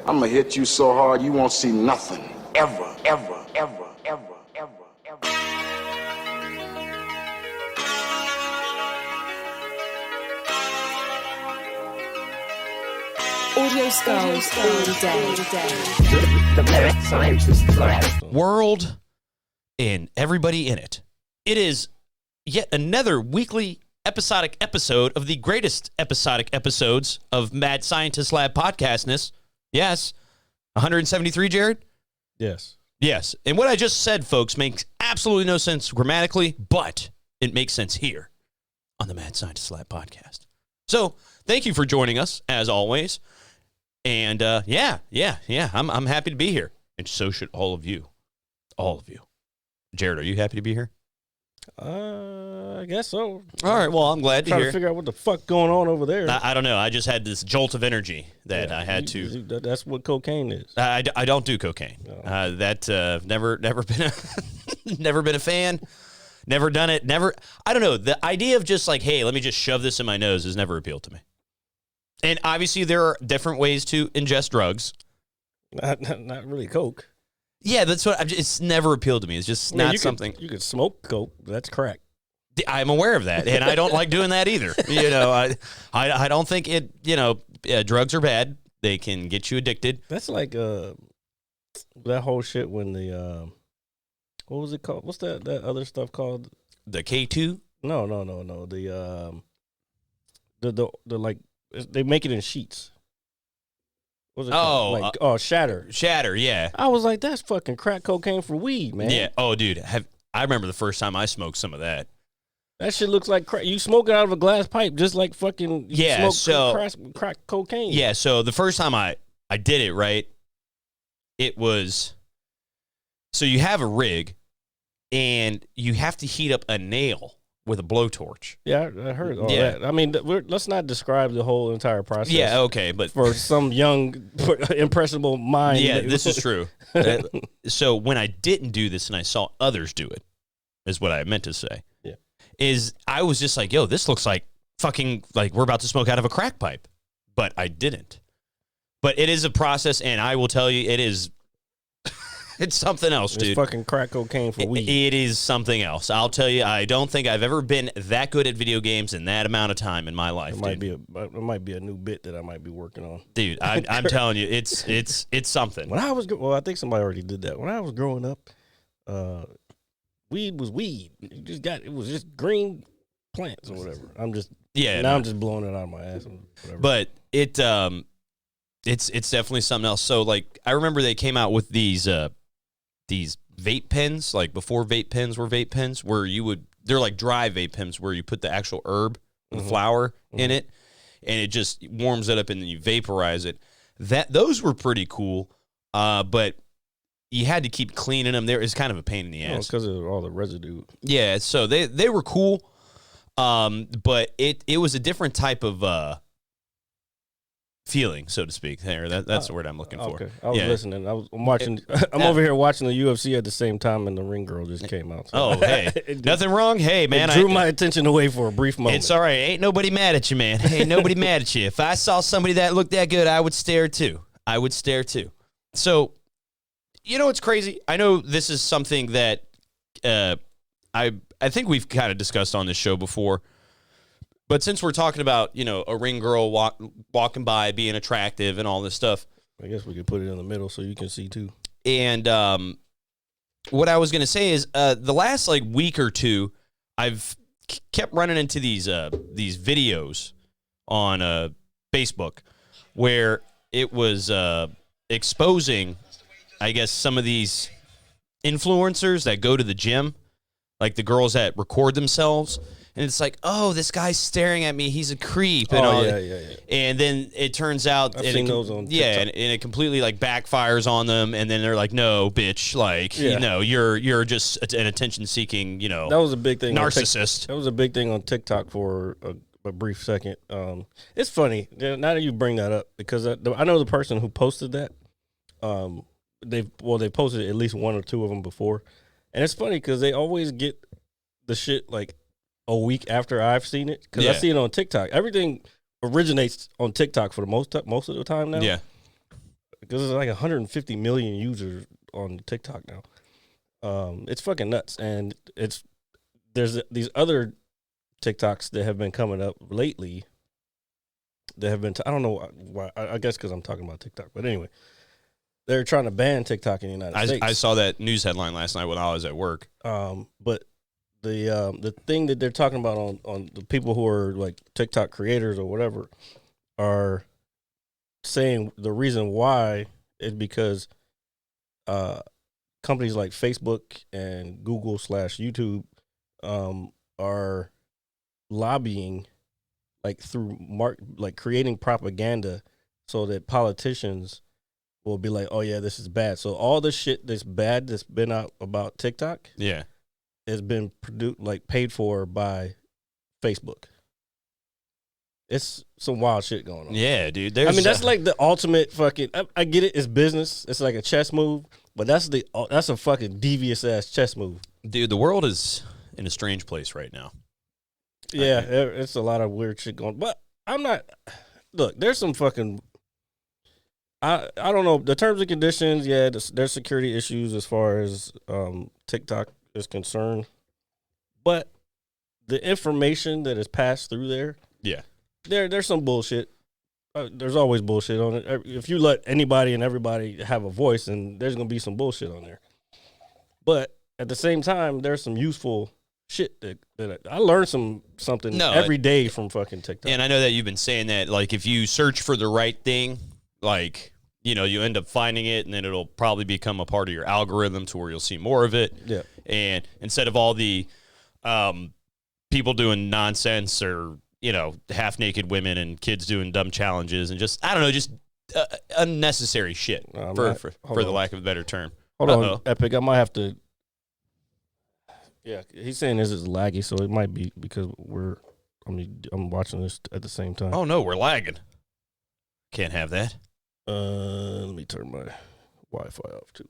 I'm gonna hit you so hard you won't see nothing. Ever, ever, ever, ever, ever, ever. Audio skulls all day. The scientist. World and everybody in it. It is yet another weekly episodic episode of the greatest episodic episodes of Mad Scientist Lab podcastness. Yes. 173, Jared? Yes. Yes. And what I just said, folks, makes absolutely no sense grammatically, but it makes sense here on the Mad Scientist Lab podcast. So thank you for joining us, as always. And yeah, I'm happy to be here. And so should all of you. All of you. Jared, are you happy to be here? I guess so. All right, well, I'm glad to Trying hear. to figure out what the fuck going on over there. I don't know. I just had this jolt of energy that I had to. That's what cocaine is. I don't do cocaine. No. Never been a never been a fan. Never done it. Never. I don't know. The idea of just like, hey, let me just shove this in my nose has never appealed to me. And obviously, there are different ways to ingest drugs. Not really coke. Yeah, that's what. It's never appealed to me. It's just not something. You could smoke coke. That's crack. I'm aware of that, and I don't like doing that either. You know, I don't think it. You know, drugs are bad. They can get you addicted. That's like that whole shit when the what was it called? What's that other stuff called? The K2? No. The like they make it in sheets. What was it called? Like, shatter. Shatter, yeah. I was like, that's fucking crack cocaine for weed, man. Yeah. Oh, dude, I remember the first time I smoked some of that. That shit looks like crack. You smoke it out of a glass pipe, just like fucking crack cocaine. Yeah, so the first time I did it, right, it was, so you have a rig, and you have to heat up a nail with a blowtorch. Yeah, I heard all that. I mean, let's not describe the whole entire process. Yeah, okay, but for some young, impressionable mind. Yeah, this is true. So when I didn't do this and I saw others do it, is what I meant to say. Yeah. Is I was just like, yo, this looks like fucking, like we're about to smoke out of a crack pipe. But I didn't. But it is a process, and I will tell you, it is, it's something else, dude. It's fucking crack cocaine for weed. It is something else. I'll tell you, I don't think I've ever been that good at video games in that amount of time in my life, it might be a new bit that I might be working on. Dude, I'm telling you, it's something. When I was, I think somebody already did that. When I was growing up, weed was weed. It was just green plants or whatever. I'm just blowing it out of my ass. Or whatever. But it's definitely something else. So like, I remember they came out with these vape pens, like before vape pens were vape pens, where they're like dry vape pens where you put the actual herb, the flower in it, and it just warms it up and then you vaporize it. Those were pretty cool, but you had to keep cleaning them. It's kind of a pain in the ass because of all the residue. Yeah, so they were cool, but it was a different type of feeling, so to speak. That's the word I'm looking for. Okay, I was listening. I'm watching. I'm over here watching the UFC at the same time, and the Ring Girl just came out. So. Oh, hey, nothing wrong. Hey, man, it drew my attention away for a brief moment. It's all right. Ain't nobody mad at you, man. Ain't nobody mad at you. If I saw somebody that looked that good, I would stare too. So, you know what's crazy? I know this is something that I think we've kind of discussed on this show before. But since we're talking about, you know, a ring girl walking by being attractive and all this stuff, I guess we could put it in the middle so you can see too. And what I was going to say is the last like week or two, I've kept running into these videos on Facebook where it was exposing, I guess, some of these influencers that go to the gym, like the girls that record themselves. And it's like, oh, this guy's staring at me. He's a creep. And all yeah. And then it turns out, I've seen those on TikTok. Yeah, and it completely like backfires on them. And then they're like, no, bitch, like, you know, you're just an attention-seeking, you know, that was a big thing. Narcissist. That was a big thing on TikTok for a brief second. It's funny now that you bring that up because I know the person who posted that. They posted at least one or two of them before, and it's funny because they always get the shit like a week after I've seen it because I see it on TikTok. Everything originates on TikTok for the most of the time now. Yeah. because there's like 150 million users on TikTok now. It's fucking nuts, and there's these other TikToks that have been coming up lately. That have been I don't know why. I guess because I'm talking about TikTok, but anyway, they're trying to ban TikTok in the United States. I saw that news headline last night when I was at work. But the thing that they're talking about on the people who are like TikTok creators or whatever are saying the reason why is because companies like Facebook and Google /YouTube are lobbying like through creating propaganda so that politicians will be like, oh yeah, this is bad. So all the shit that's bad that's been out about TikTok has been paid for by Facebook. It's some wild shit going on. Yeah, dude. That's like the ultimate fucking. I get it. It's business. It's like a chess move, but that's a fucking devious ass chess move. Dude, the world is in a strange place right now. Yeah, it's a lot of weird shit going. But I'm not. Look, there's some fucking. I don't know the terms and conditions. Yeah, there's security issues as far as TikTok is concerned, but the information that is passed through there. Yeah. There's some bullshit. There's always bullshit on it. If you let anybody and everybody have a voice, and there's gonna be some bullshit on there. But at the same time, there's some useful shit that I learned something every day from fucking TikTok. And I know that you've been saying that, like, if you search for the right thing, like, you know, you end up finding it, and then it'll probably become a part of your algorithm to where you'll see more of it. Yeah. And instead of all the people doing nonsense or, you know, half-naked women and kids doing dumb challenges and just, I don't know, just unnecessary shit, for the lack of a better term. Hold on, Epic. I might have to. Yeah, he's saying this is laggy, so it might be because I'm watching this at the same time. Oh, no, we're lagging. Can't have that. Let me turn my Wi-Fi off, too.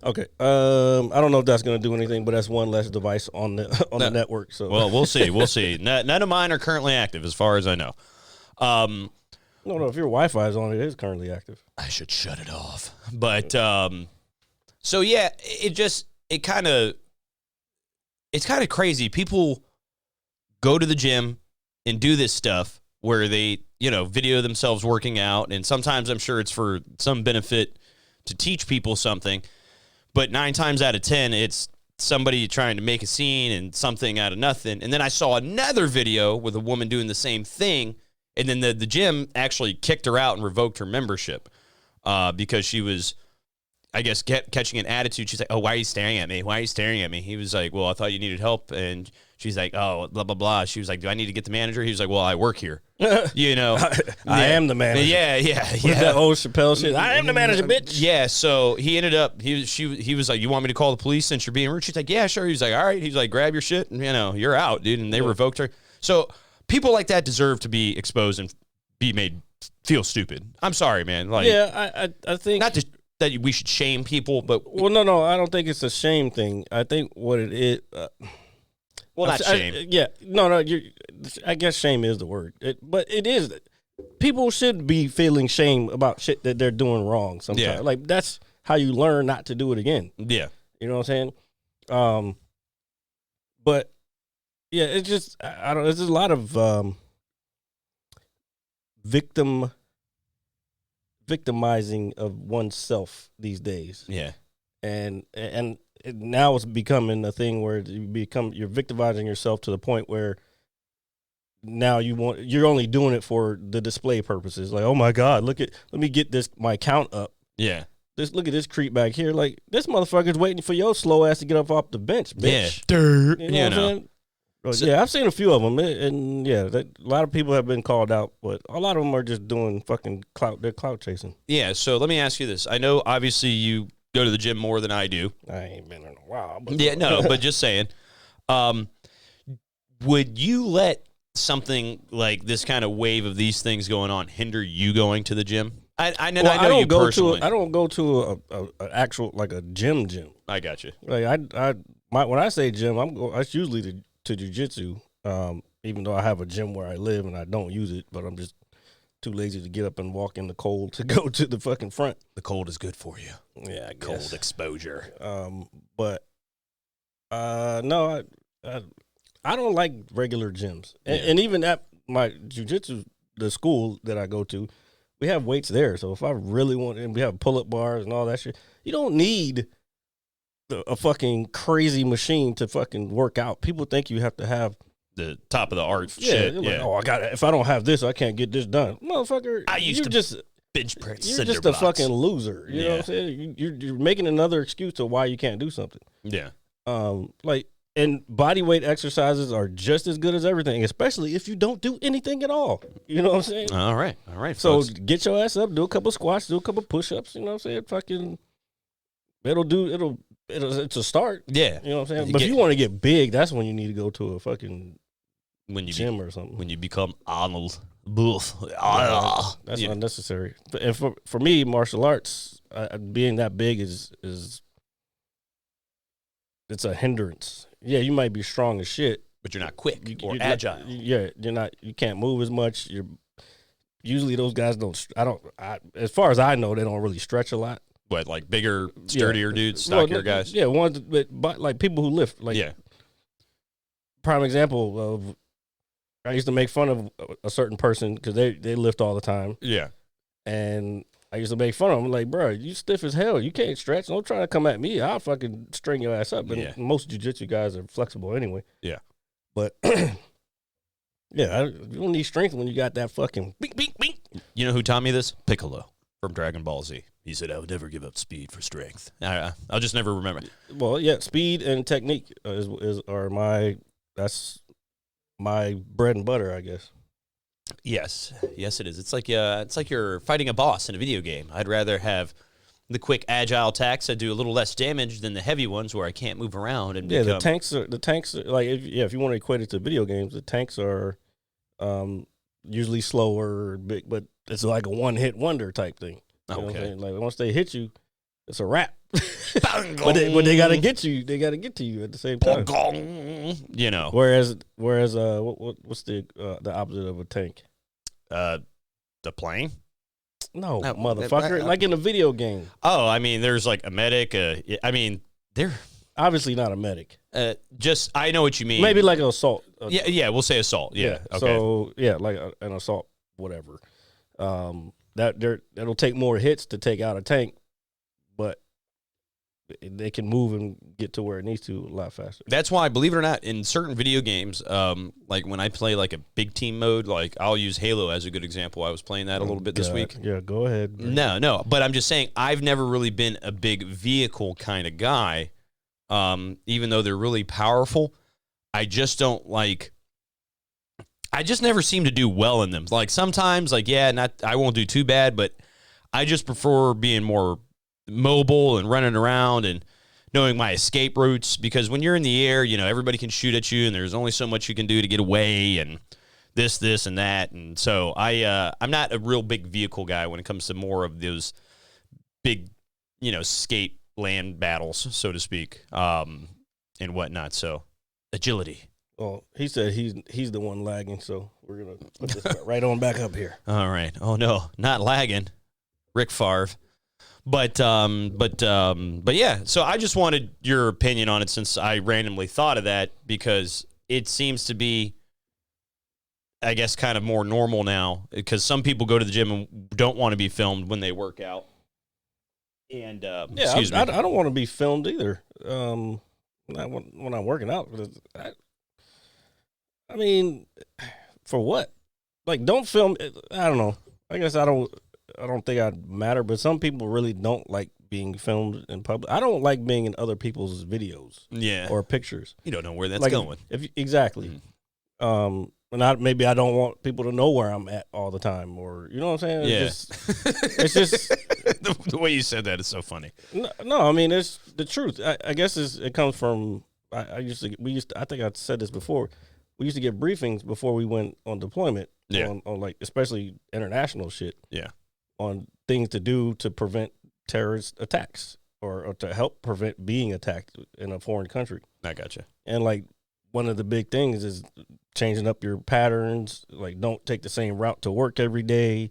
Okay. I don't know if that's going to do anything, but that's one less device on the network. So, well, we'll see. We'll see. None of mine are currently active, as far as I know. No. If your Wi-Fi is on, it is currently active. I should shut it off. But so yeah, it's kind of crazy. People go to the gym and do this stuff where they, you know, video themselves working out, and sometimes I'm sure it's for some benefit to teach people something. But 9 times out of 10, it's somebody trying to make a scene and something out of nothing. And then I saw another video with a woman doing the same thing, and then the gym actually kicked her out and revoked her membership because she was, I guess, catching an attitude. She's like, oh, why are you staring at me? Why are you staring at me? He was like, well, I thought you needed help. And she's like, oh, blah, blah, blah. She was like, do I need to get the manager? He was like, well, I work here. You know. I am the manager. Yeah. That old Chappelle shit. I am the manager, bitch. Yeah, so he ended up, he was like, you want me to call the police since you're being rude? She's like, yeah, sure. He was like, all right. He's like, grab your shit and, you know, you're out, dude. And they revoked her. So people like that deserve to be exposed and be made feel stupid. I'm sorry, man. Like, yeah, I think. Not just that we should shame people, but. Well, no, I don't think it's a shame thing. I think what it is. Well, not shame. I guess shame is the word. But it is. People should be feeling shame about shit that they're doing wrong sometimes. Yeah. Like, that's how you learn not to do it again. Yeah. You know what I'm saying? But, yeah, it's just, I don't know, there's a lot of victimizing of oneself these days. Yeah. And now it's becoming a thing where you're victimizing yourself to the point where now you're only doing it for the display purposes. Like, oh my God, let me get my count up. Yeah. Look at this creep back here. Like, this motherfucker's waiting for your slow ass to get up off the bench, bitch. Yeah. You know what I'm saying? So, yeah, I've seen a few of them, and yeah, a lot of people have been called out, but a lot of them are just doing fucking clout. They're clout chasing. Yeah, so let me ask you this. I know, obviously, you go to the gym more than I do. I ain't been in a while. But yeah, no, but just saying. Would you let something like this kind of wave of these things going on hinder you going to the gym? I know you personally. I don't go to a actual, like, a gym. I got you. Like, when I say gym, it's usually to jiu-jitsu, even though I have a gym where I live and I don't use it, but I'm just too lazy to get up and walk in the cold to go to the fucking front. The cold is good for you. Yeah, I Cold guess. exposure. But no, I don't like regular gyms, and even at my jujitsu, the school that I go to, we have weights there. So if I really want, and we have pull-up bars and all that shit, you don't need a fucking crazy machine to fucking work out. People think you have to have The top of the art yeah. shit. Like, Yeah. oh, if I don't have this, I can't get this done, motherfucker. I used you're to just bench press you're cinder just a blocks. fucking loser. You know what I'm saying? You're making another excuse to why you can't do something. Yeah. Like, and body weight exercises are just as good as everything, especially if you don't do anything at all. You know what I'm saying? All right. So folks. get your ass up, do a couple squats, do a couple push-ups. You know what I'm saying? Fucking, it's a start. Yeah. You know what I'm saying? You But get- if you want to get big, that's when you need to go to a fucking when you gym or something. when you become Arnold Booth. That's Yeah. unnecessary. And for me, martial arts, being that big is it's a hindrance. Yeah, you might be strong as shit. But you're not quick or You're agile. you're not. You can't move as much. Usually those guys don't. As far as I know, they don't really stretch a lot. But like bigger, sturdier dudes, Well, stockier guys. Yeah, ones, but like people who lift. Like, Yeah. prime example of, I used to make fun of a certain person because they lift all the time, Yeah. and I used to make fun of them. Like, bro, you stiff as hell. You can't stretch. Don't try to come at me. I'll fucking string your ass up. And Yeah. most jiu-jitsu guys are flexible anyway. Yeah. But yeah, you don't need strength when you got that fucking bink, bink, bink. You know who taught me this? Piccolo from Dragon Ball Z. He said, I would never give up speed for strength. I'll just never remember. Well, yeah, speed and technique that's my bread and butter, I guess. Yes, it is. It's like you're fighting a boss in a video game. I'd rather have the quick, agile attacks that do a little less damage than the heavy ones where I can't move around and Yeah, become, the tanks are like, if you want to equate it to video games, the tanks are usually slower, big, but it's like a one-hit wonder type thing. You know what I'm Okay. saying? Like, once they hit you, it's a wrap. but they gotta get you. They gotta get to you at the same time. You know, Whereas what's the opposite of a tank? the plane. No, No, motherfucker. Like in a video game. Oh, I mean, there's like a medic. I mean, they're Obviously not a medic. just. I know what you mean. Maybe like an assault. Yeah. We'll say assault. Yeah. Okay. So yeah, like an assault, whatever. That'll take more hits to take out a tank, but they can move and get to where it needs to a lot faster. That's why, believe it or not, in certain video games, like when I play like a big team mode, like I'll use Halo as a good example. I was playing that a little bit this God. week. Yeah, go ahead. No, but I'm just saying I've never really been a big vehicle kind of guy. Even though they're really powerful, I just don't like. I just never seem to do well in them. Like sometimes, like I won't do too bad, but I just prefer being more mobile and running around and knowing my escape routes, because when you're in the air, you know, everybody can shoot at you and there's only so much you can do to get away and this and that. And so I'm not a real big vehicle guy when it comes to more of those big, you know, escape land battles, so to speak, and whatnot. So agility. Well, he said he's the one lagging, so we're gonna put this right on back up here. All right. Oh no, not lagging. Rick Favre. But yeah, so I just wanted your opinion on it since I randomly thought of that, because it seems to be, I guess, kind of more normal now, because some people go to the gym and don't want to be filmed when they work out. And Yeah, excuse me. I don't want to be filmed either. Not when I'm working out. I mean, for what? Like, don't film. I don't know. I guess I don't think I'd matter, but some people really don't like being filmed in public. I don't like being in other people's videos Yeah. or pictures. You don't know where that's Like, going. Exactly. And maybe I don't want people to know where I'm at all the time, or you know what I'm saying? Yeah. It's just the way you said that is so funny. no. I mean, it's the truth. I guess it comes from. I think I said this before. We used to get briefings before we went on deployment. Yeah. On like especially international shit. Yeah. On things to do to prevent terrorist attacks or to help prevent being attacked in a foreign country. I gotcha. And like one of the big things is changing up your patterns. Like, don't take the same route to work every day.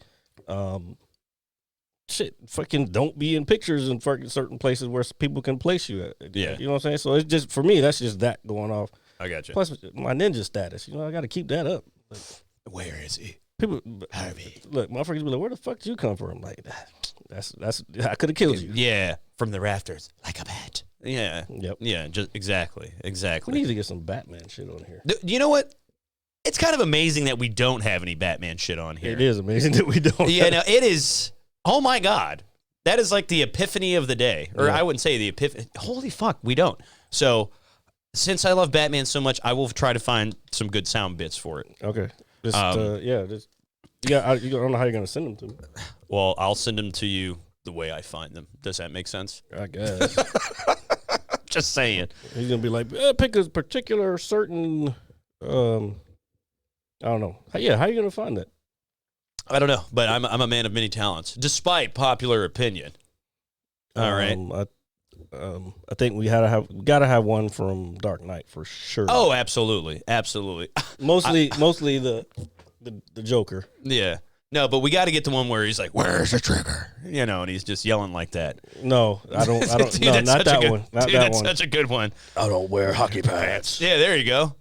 Fucking don't be in pictures in fucking certain places where people can place you at. Yeah. You know what I'm saying? So it's just, for me, that's just that going off. I got you. Plus, my ninja status, I got to keep that up. Like, Where is he? people, Harvey. look, motherfuckers be like, where the fuck did you come from? Like, that's I could have killed you. Yeah, from the rafters, like a bat. Yeah. Yep. Yeah, just exactly. We Exactly. need to get some Batman shit on here. You know what? It's kind of amazing that we don't have any Batman shit on here. It is amazing that we don't. Yeah, no, it is. Oh my God. That is like the epiphany of the day. Or Yeah. I wouldn't say the epiphany. Holy fuck, we don't. So, since I love Batman so much, I will try to find some good sound bits for it. Okay. Just, Um, I don't know how you're going to send them to me. Well, I'll send them to you the way I find them. Does that make sense? I guess. Just saying. He's going to be like, pick a particular certain, I don't know. How you going to find that? I don't know, but I'm a man of many talents, despite popular opinion. All right. I think we gotta have one from Dark Knight for sure. Oh, absolutely, absolutely. mostly the Joker. Yeah. No, but we got to get the one where he's like, "Where's the trigger?" And he's just yelling like that. No, I don't. Dude, no, that's not such a that good- one. Not dude, that that's one. such a good one. I don't wear hockey pants. Yeah, there you go.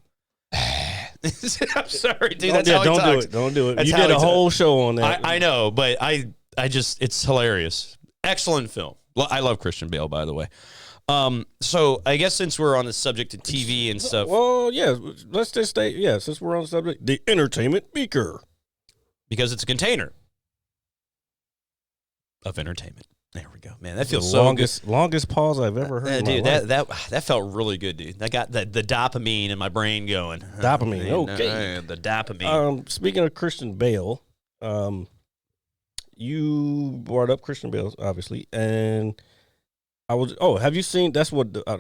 I'm sorry, dude. That's Yeah, how he don't do talks. it. Don't do it. That's You how did he a whole show on that. I know, but I just, it's hilarious. Excellent film. I love Christian Bale, by the way. So I guess since we're on the subject of TV and stuff, Well, yeah. Let's just stay. Yeah, since we're on the subject, the entertainment beaker. because it's a container of entertainment. There we go, man. That feels so longest pause I've ever heard. In dude, my life. that felt really good, dude. That got the dopamine in my brain going. Dopamine, okay. The dopamine. Speaking of Christian Bale, you brought up Christian Bale, obviously, and have you seen? That's what I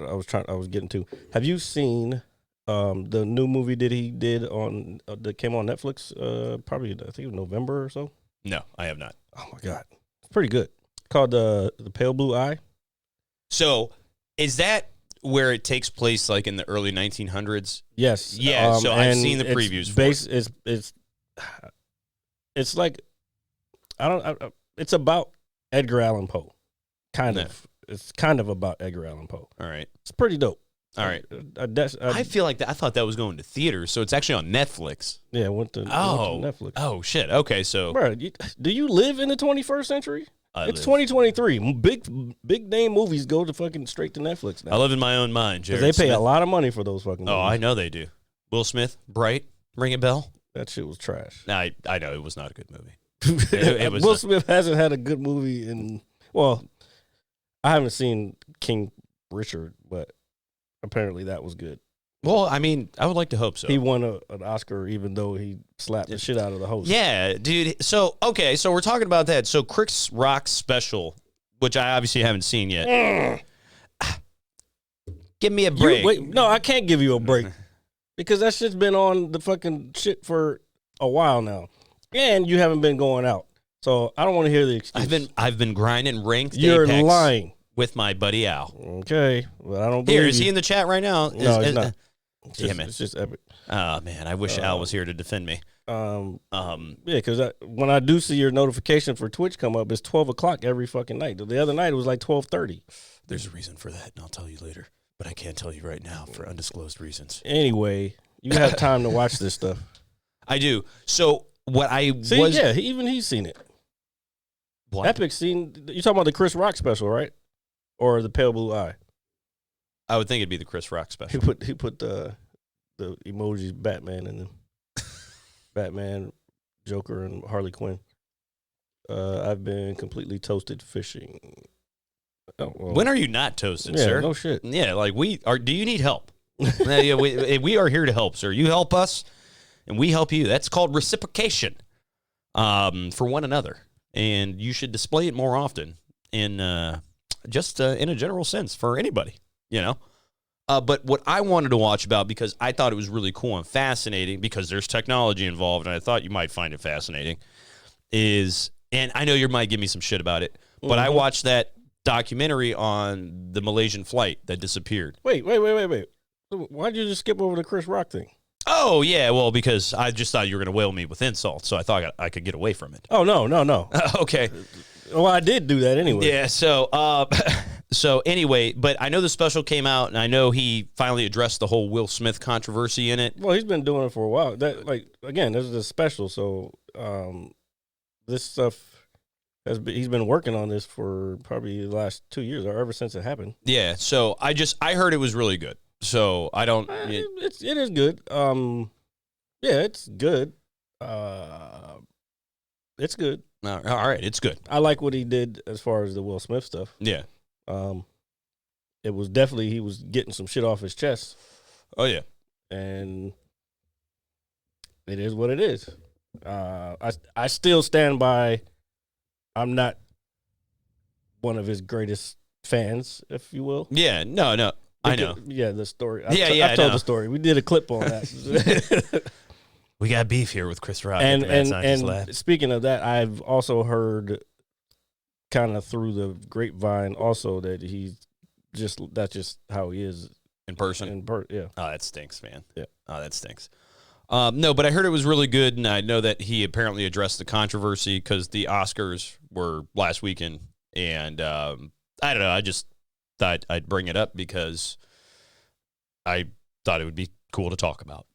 was getting to. Have you seen the new movie that he did on that came on Netflix? Probably I think it was November or so. No, I have not. Oh my God, it's pretty good. Called the Pale Blue Eye. So, is that where it takes place, like in the early 1900s? Yes. Yeah. So I've and seen the it's previews. For it. It's like it's about Edgar Allan Poe, kind Yeah. of. It's kind of about Edgar Allan Poe. All right. It's pretty dope. All right. I I feel like that. I thought that was going to theaters, so it's actually on Netflix. yeah, went to Netflix. Oh shit. Okay, so Bro, do you live in the 21st century? It's live. 2023. Big name movies go to fucking straight to Netflix now. I live in my own mind, Jared. Because they pay Smith. a lot of money for those fucking movies. Oh, I know they do. Will Smith, Bright, ring a bell. That shit was trash. No, I know it was not a good movie. It was Will not. Smith hasn't had a good movie in, well, I haven't seen King Richard, but apparently that was good. Well, I mean, I would like to hope so. He won an Oscar even though he slapped the shit out of the host. Yeah, dude. So, okay, so we're talking about that. So, Chris Rock's special, which I obviously haven't seen yet. Give me a break. No, I can't give you a break because that shit's been on the fucking shit for a while now, and you haven't been going out. So I don't want to hear the excuse. I've been grinding ranked You're Apex lying. with my buddy Al. Okay, well I don't believe Here, is you. he in the chat right now? No, he's not. Damn it. It's just epic. Oh man, I wish Al was here to defend me. Yeah, because when I do see your notification for Twitch come up, it's 12 o'clock every fucking night. The other night it was like 12:30. There's a reason for that, and I'll tell you later. But I can't tell you right now for undisclosed reasson. Anyway, you have time to watch this stuff. I do. So what I See, was yeah, he's seen it. what? Epic seen. You talking about the Chris Rock special, right? Or the Pale Blue Eye? I would think it'd be the Chris Rock He special. put the emojis Batman and then Batman, Joker, and Harley Quinn. I've been completely toasted fishing. Oh, well, When are you not toasted, yeah, sir? no shit. Yeah, like we are. Do you need help? Yeah, we are here to help, sir. You help us, and we help you. That's called reciprocation, for one another, and you should display it more often in just in a general sense for anybody, you know. But what I wanted to watch about, because I thought it was really cool and fascinating, because there's technology involved, and I thought you might find it fascinating, is, and I know you might give me some shit about it, but I watched that documentary on the Malaysian flight that disappeared. Wait. So why'd you just skip over the Chris Rock thing? Oh, yeah, well, because I just thought you were going to whale me with insults, so I thought I could get away from it. Oh, no. Okay. Well, I did do that anyway. Yeah, so anyway, but I know the special came out, and I know he finally addressed the whole Will Smith controversy in it. Well, he's been doing it for a while. That, like, again, this is a special, so this stuff he's been working on this for probably the last 2 years or ever since it happened. Yeah, so I heard it was really good. So I don't. It is good. Yeah, it's good. It's good. All right, it's good. I like what he did as far as the Will Smith stuff. Yeah. It was definitely he was getting some shit off his chest, Oh yeah. and it is what it is. I still stand by. I'm not one of his greatest fans, if you will. Yeah. No. I know. Yeah, the story. I I told know. the story. We did a clip on that. We got beef here with Chris Rock. And speaking of that, I've also heard kind of through the grapevine also that that's just how he is in person. Yeah. Oh, that stinks, man. Yeah. Oh, that stinks. No, but I heard it was really good, and I know that he apparently addressed the controversy because the Oscars were last weekend, and I don't know. I just thought I'd bring it up because I thought it would be cool to talk about.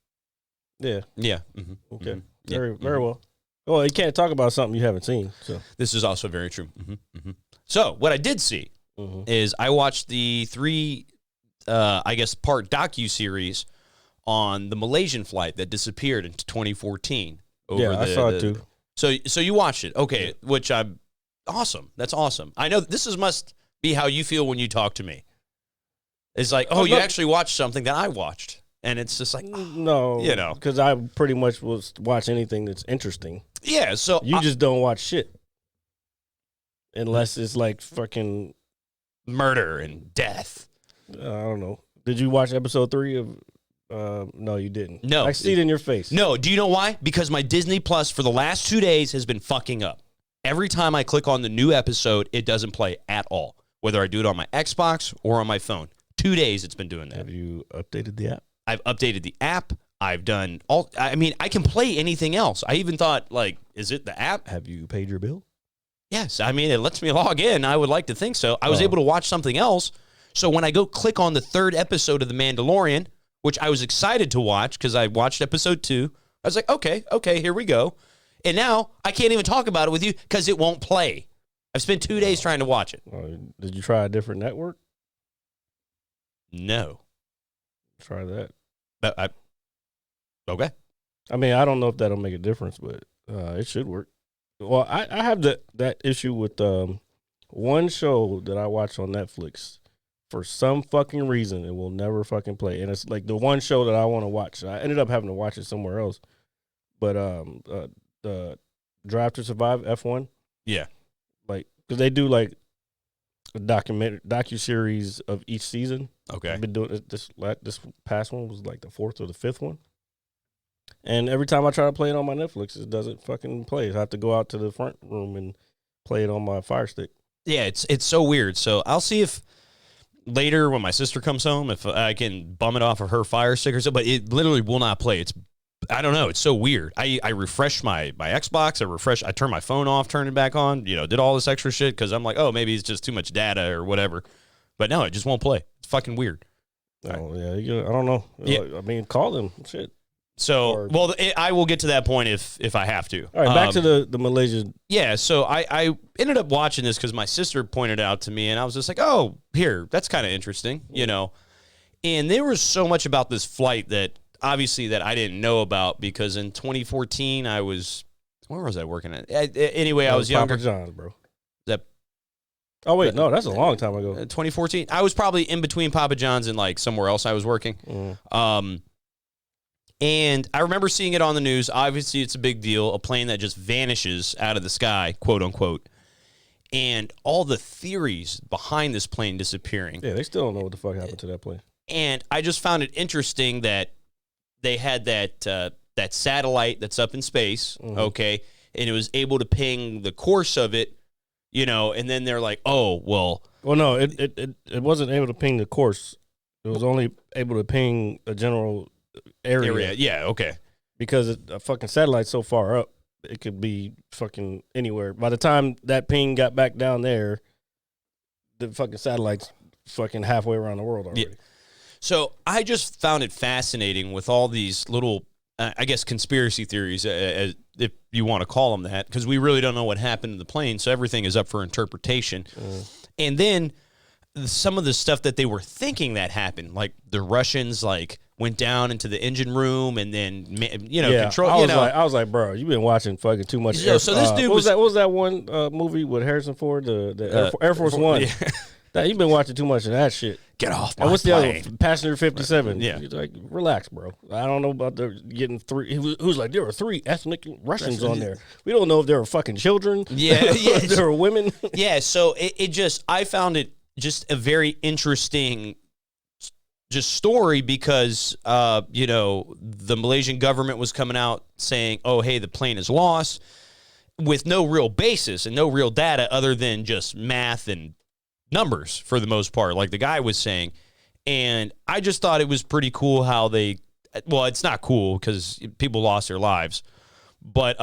Yeah. Yeah. Mm-hmm. Okay. Mm-hmm. Very well. Well, you can't talk about something you haven't seen. So this is also very true. So what I did see is I watched the 3, part docu-series on the Malaysian flight that disappeared in 2014. I saw it too. So you watched it, okay? Which I'm awesome. That's awesome. I know this must be how you feel when you talk to me. It's like, you actually watched something that I watched. And it's just like, no, because I pretty much will watch anything that's interesting. Yeah, so you just don't watch shit unless it's like fucking murder and death. I don't know. Did you watch episode 3 of? No, you didn't. No, I see it in your face. No, do you know why? Because my Disney Plus for the last 2 days has been fucking up. Every time I click on the new episode, it doesn't play at all. Whether I do it on my Xbox or on my phone. 2 days it's been doing that. Have you updated the app? I've updated the app. I've done I can play anything else. I even thought, like, is it the app? Have you paid your bill? Yes. I mean, it lets me log in. I would like to think so. I was able to watch something else. So when I go click on the 3rd episode of The Mandalorian, which I was excited to watch because I watched episode 2, I was like, okay, here we go. And now I can't even talk about it with you because it won't play. I've spent 2 days trying to watch it. Did you try a different network? No. Try that. Okay. I mean, I don't know if that'll make a difference, but it should work. Well, I have that issue with one show that I watch on Netflix. For some fucking reason, it will never fucking play. And it's like the one show that I want to watch. I ended up having to watch it somewhere else. But the Drive to Survive F1. Yeah. Like, because they do like a docu-series of each season. Okay. I've been doing it. This past one was like the 4th or the 5th one. And every time I try to play it on my Netflix, it doesn't fucking play. I have to go out to the front room and play it on my Fire Stick. Yeah, it's so weird. So I'll see if later when my sister comes home, if I can bum it off of her Fire Stick or something, but it literally will not play. I don't know. It's so weird. I refreshed my Xbox. I turned my phone off, turned it back on, did all this extra shit because I'm like, oh, maybe it's just too much data or whatever. But no, it just won't play. It's fucking weird. Oh, yeah. I don't know. Yeah. I mean, call them. Shit. So, I will get to that point if I have to. All right, back to the Malaysia. Yeah, so I ended up watching this because my sister pointed it out to me, and I was just like, oh, here, that's kind of interesting, And there was so much about this flight that, obviously, that I didn't know about because in 2014, where was I working at? Anyway, I was younger. Papa John's, bro. That. Oh, wait, no, that's a long time ago. 2014. I was probably in between Papa John's and, like, somewhere else I was working. And I remember seeing it on the news. Obviously, it's a big deal. A plane that just vanishes out of the sky, quote unquote. And all the theories behind this plane disappearing. Yeah, they still don't know what the fuck happened to that plane. And I just found it interesting that they had that satellite that's up in space, okay, and it was able to ping the course of it, and then they're like, oh, well. Well, no, it wasn't able to ping the course. It was only able to ping a general area. Yeah, okay. Because a fucking satellite's so far up, it could be fucking anywhere. By the time that ping got back down there, the fucking satellite's fucking halfway around the world already. Yeah. So I just found it fascinating with all these little, I guess, conspiracy theories, if you want to call them that, because we really don't know what happened to the plane, so everything is up for interpretation. And then some of the stuff that they were thinking that happened, like the Russians, like, went down into the engine room and then, control. I was like, bro, you've been watching fucking too much. So this dude what was that one movie with Harrison Ford, the Air Force One? Yeah. You've been watching too much of that shit. Get off my And what's the plane. other one? Passenger 57. Yeah. He's like, relax, bro. I don't know about the getting three. He was like, there were 3 ethnic Russians on there. We don't know if they were fucking children. Yeah. If they were women. Yeah, so I found it just a very interesting just story because, the Malaysian government was coming out saying, oh, hey, the plane is lost, with no real basis and no real data other than just math and numbers for the most part, like the guy was saying. And I just thought it was pretty cool how it's not cool because people lost their lives, but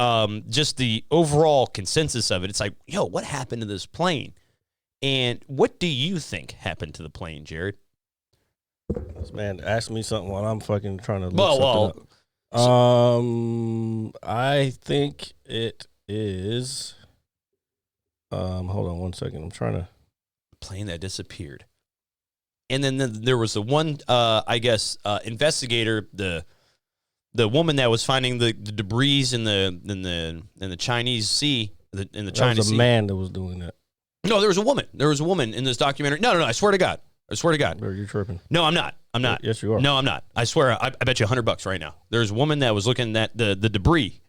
just the overall consensus of it. It's like, yo, what happened to this plane? And what do you think happened to the plane, Jared? This man asked me something while I'm fucking trying to look something up. I think it is. Hold on one second. I'm trying to. Plane that disappeared. And then there was the one, investigator, the woman that was finding the debris in the Chinese Sea, in the China Sea. There was a man that was doing that. No, there was a woman. There was a woman in this documentary. No, I swear to God. Bro, you're tripping. No, I'm not. Yes, you are. No, I'm not. I swear. I bet you $100 right now. There's a woman that was looking at the debris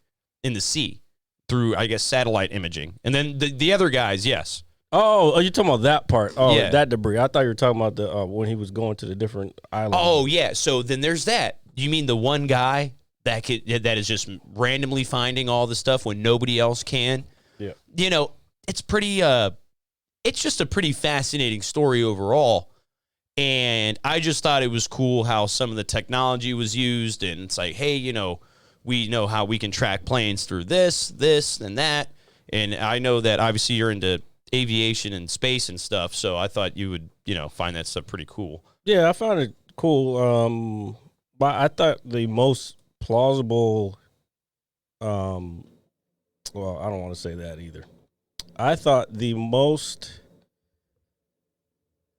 in the sea through, I guess, satellite imaging. And then the other guys, yes. Oh, you're talking about that part. Oh, yeah. That debris. I thought you were talking about the when he was going to the different islands. Oh, yeah. So then there's that. You mean the one guy that is just randomly finding all the stuff when nobody else can? Yeah. It's pretty. It's just a pretty fascinating story overall. And I just thought it was cool how some of the technology was used. And it's like, hey, we know how we can track planes through this, and that. And I know that obviously you're into aviation and space and stuff. So I thought you would, find that stuff pretty cool. Yeah, I found it cool. But I thought the most plausible, well, I don't want to say that either. I thought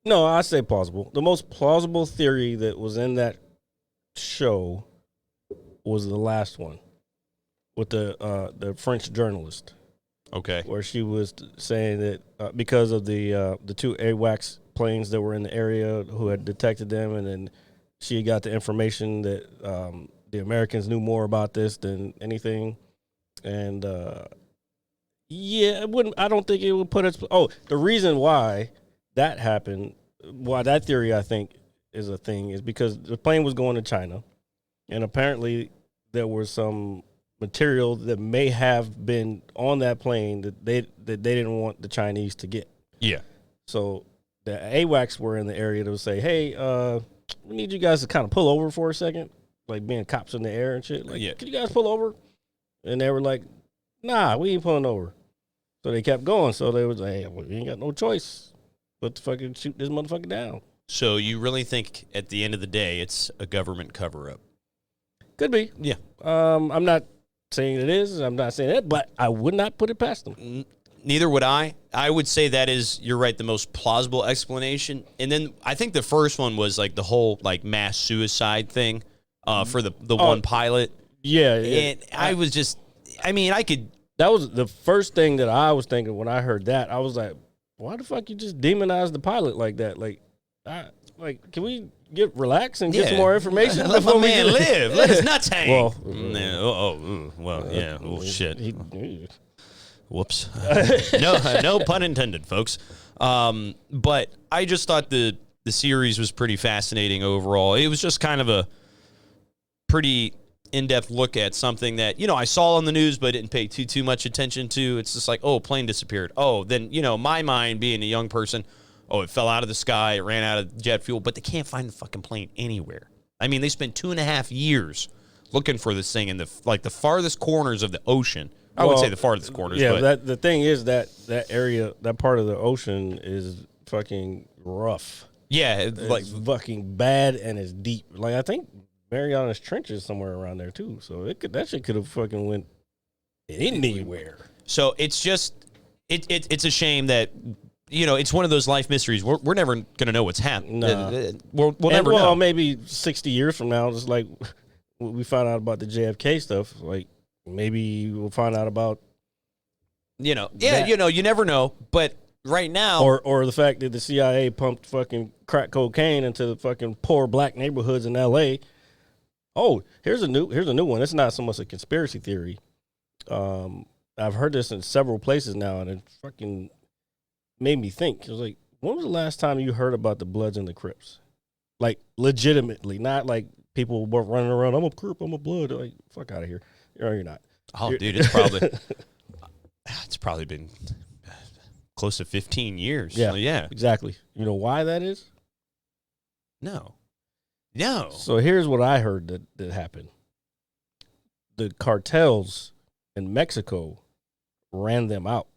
I say plausible. The most plausible theory that was in that show was the last one with the French journalist. Okay. Where she was saying that because of the 2 AWACS planes that were in the area who had detected them, and then she got the information that the Americans knew more about this than anything. And it wouldn't. I don't think it would put us. Oh, the reason why that happened, why that theory I think is a thing, is because the plane was going to China, and apparently there was some material that may have been on that plane that they didn't want the Chinese to get. Yeah. So the AWACS were in the area to say, hey, we need you guys to kind of pull over for a second, like being cops in the air and shit. Like, Can you guys pull over? And they were like, nah, we ain't pulling over. So they kept going. So they was like, hey, we ain't got no choice but to fucking shoot this motherfucker down. So you really think at the end of the day it's a government cover-up? Could be. Yeah. I'm not saying it is. I'm not saying that, but I would not put it past them. Neither would I. I would say that is, you're right, the most plausible explanation. And then I think the first one was like the whole like mass suicide thing for the one pilot. Yeah. And I was just, I could. That was the first thing that I was thinking when I heard that. I was like, why the fuck you just demonize the pilot like that? Like, can we relax and get some more information? Let my man live. Let his nuts hang. Well, shit. Whoops. No pun intended, folks. But I just thought the series was pretty fascinating overall. It was just kind of a pretty in-depth look at something that, I saw on the news but didn't pay too much attention to. It's just like, oh, plane disappeared. Oh, then, my mind being a young person, oh, it fell out of the sky, it ran out of jet fuel, but they can't find the fucking plane anywhere. I mean, they spent 2.5 years looking for this thing in the farthest corners of the ocean. I would say the farthest corners. Yeah, but the thing is that area, that part of the ocean is fucking rough. yeah, It's fucking bad and it's deep. Like I think Mariana's Trench is somewhere around there too. So that shit could have fucking went anywhere. so it's just it's a shame that it's one of those life mysteries. We're never gonna know what's happened. Nah. We'll never know. Maybe 60 years from now, just like we found out about the JFK stuff. Like maybe we'll find out about you never know. But right now, or the fact that the CIA pumped fucking crack cocaine into the fucking poor black neighborhoods in L.A. Oh, here's a new one. It's not so much a conspiracy theory. I've heard this in several places now, and it fucking made me think. It was like, when was the last time you heard about the Bloods and the Crips? Like, legitimately, not like people were running around, I'm a Crip, I'm a Blood. Like, fuck out of here. You're not. oh, dude, it's probably been close to 15 years. Yeah, yeah, exactly. You know why that is? no. So here's what I heard that happened. The cartels in Mexico ran them out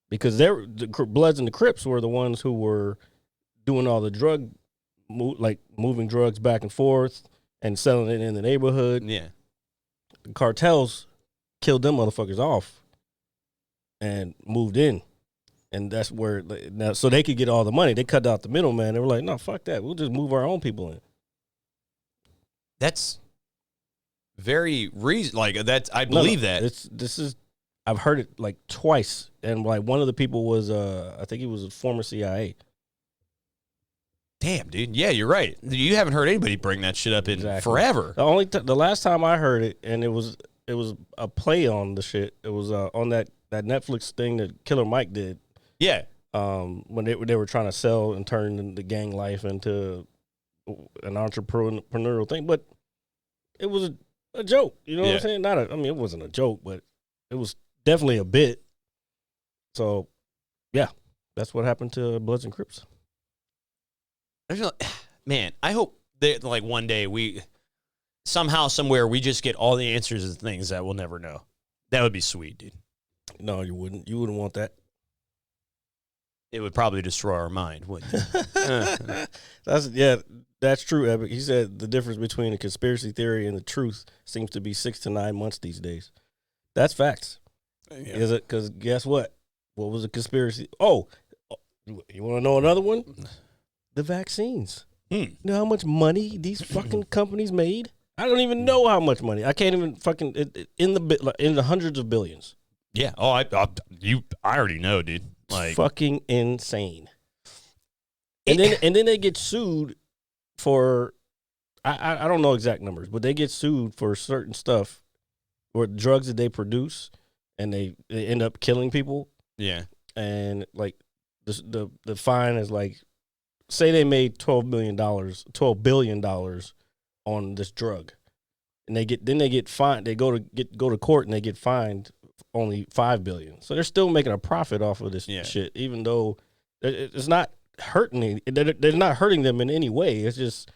because the Bloods and the Crips were the ones who were doing all the moving drugs back and forth and selling it in the neighborhood. Yeah, The cartels killed them motherfuckers off and moved in. And that's where, now, so they could get all the money. They cut out the middleman. They were like, no, fuck that. We'll just move our own people in. that's very reason. Like that, I believe that. I've heard it like twice, and like one of the people was, I think he was a former CIA. Damn, dude. Yeah, you're right. You haven't heard anybody bring that shit up in forever. The last time I heard it, and it was a play on the shit. It was on that Netflix thing that Killer Mike did. Yeah. When they were trying to sell and turn the gang life into an entrepreneurial thing, but it was a joke. You know what I'm saying? It wasn't a joke, but it was definitely a bit. So, yeah, that's what happened to Bloods and Crips. Man, I hope that like one day we somehow, somewhere, we just get all the answers to things that we'll never know. That would be sweet, dude. No, you wouldn't. You wouldn't want that. It would probably destroy our mind, wouldn't it? That's true, Epic. He said the difference between a conspiracy theory and the truth seems to be 6 to 9 months these days. That's facts. Yeah. Is it? Because guess what? What was a conspiracy? Oh, you want to know another one? The vaccines. You know how much money these fucking companies made? I don't even know how much money. I can't even fucking in the hundreds of billions. Yeah. Oh, I already know, dude. Like fucking insane. And then they get sued for I don't know exact numbers, but they get sued for certain stuff or drugs that they produce, and they end up killing people. Yeah. And like the fine is like, say they made $12 billion on this drug, and they get fined. They go to court and they get fined only $5 billion. So they're still making a profit off of this shit, even though it's not hurting. They're not hurting them in any way. It's just,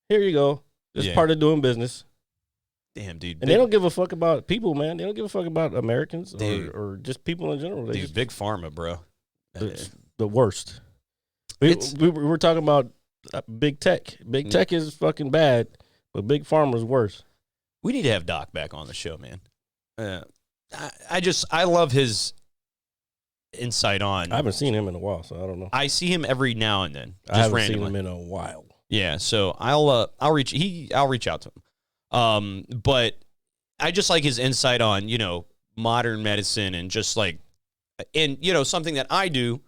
here you go. It's part of doing business. Damn, dude. And they don't give a fuck about people, man. They don't give a fuck about Americans or just people in general. Dude, big pharma, bro. It's the worst. We were talking about big tech. Big tech is fucking bad, but big pharma is worse. We need to have Doc back on the show, man. I love his insight on. I haven't seen him in a while, so I don't know. I see him every now and then. Just I haven't randomly. seen him in a while. Yeah, so I'll reach out to him. But I just like his insight on, modern medicine and just like, and something that I do,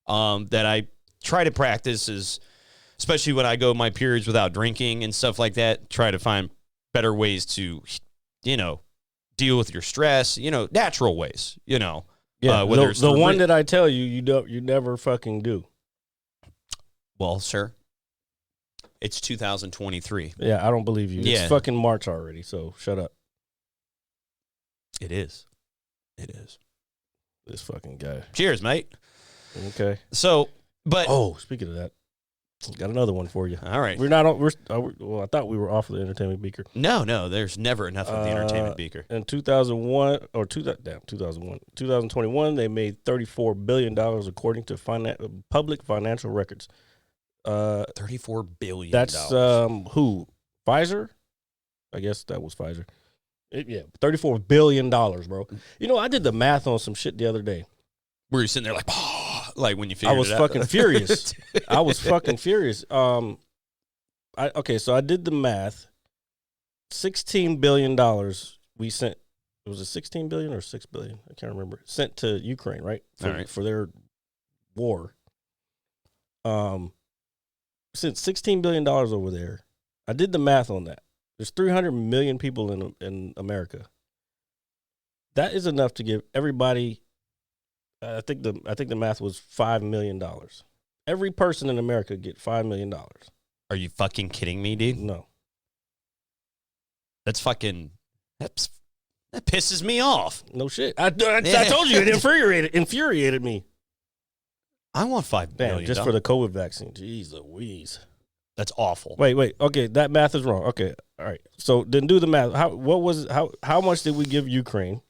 that I try to practice is, especially when I go my periods without drinking and stuff like that, try to find better ways to, deal with your stress, natural ways, Yeah, whether the one that I tell you, you never fucking do. Well, sir, it's 2023. Yeah, I don't believe you. Yeah. It's fucking March already, so shut up. It is. It is. This fucking guy. Cheers, mate. Okay. So But speaking of that, got another one for you. all right. We're not. Well, I thought we were off the entertainment beaker. No, there's never enough of the entertainment beaker. In 2021, they made $34 billion according to public financial records. $34 billion. That's who? Pfizer? I guess that was Pfizer. $34 billion, bro. You know, I did the math on some shit the other day. Were you sitting there like when you figured it out? I was fucking furious. I was fucking furious. So I did the math. $16 billion we sent. Was it $16 billion or $6 billion? I can't remember. Sent to Ukraine, right? For their war. Sent $16 billion over there. I did the math on that. There's 300 million people in America. That is enough to give everybody. I think the math was $5 million. Every person in America get $5 million. Are you fucking kidding me, dude? No. That pisses me off. No shit. I told you it infuriated me. I want $5 million. Just for the COVID vaccine. Jeez Louise. That's awful. Wait. Okay, that math is wrong. Okay, all right. So then do the math. How much did we give Ukraine?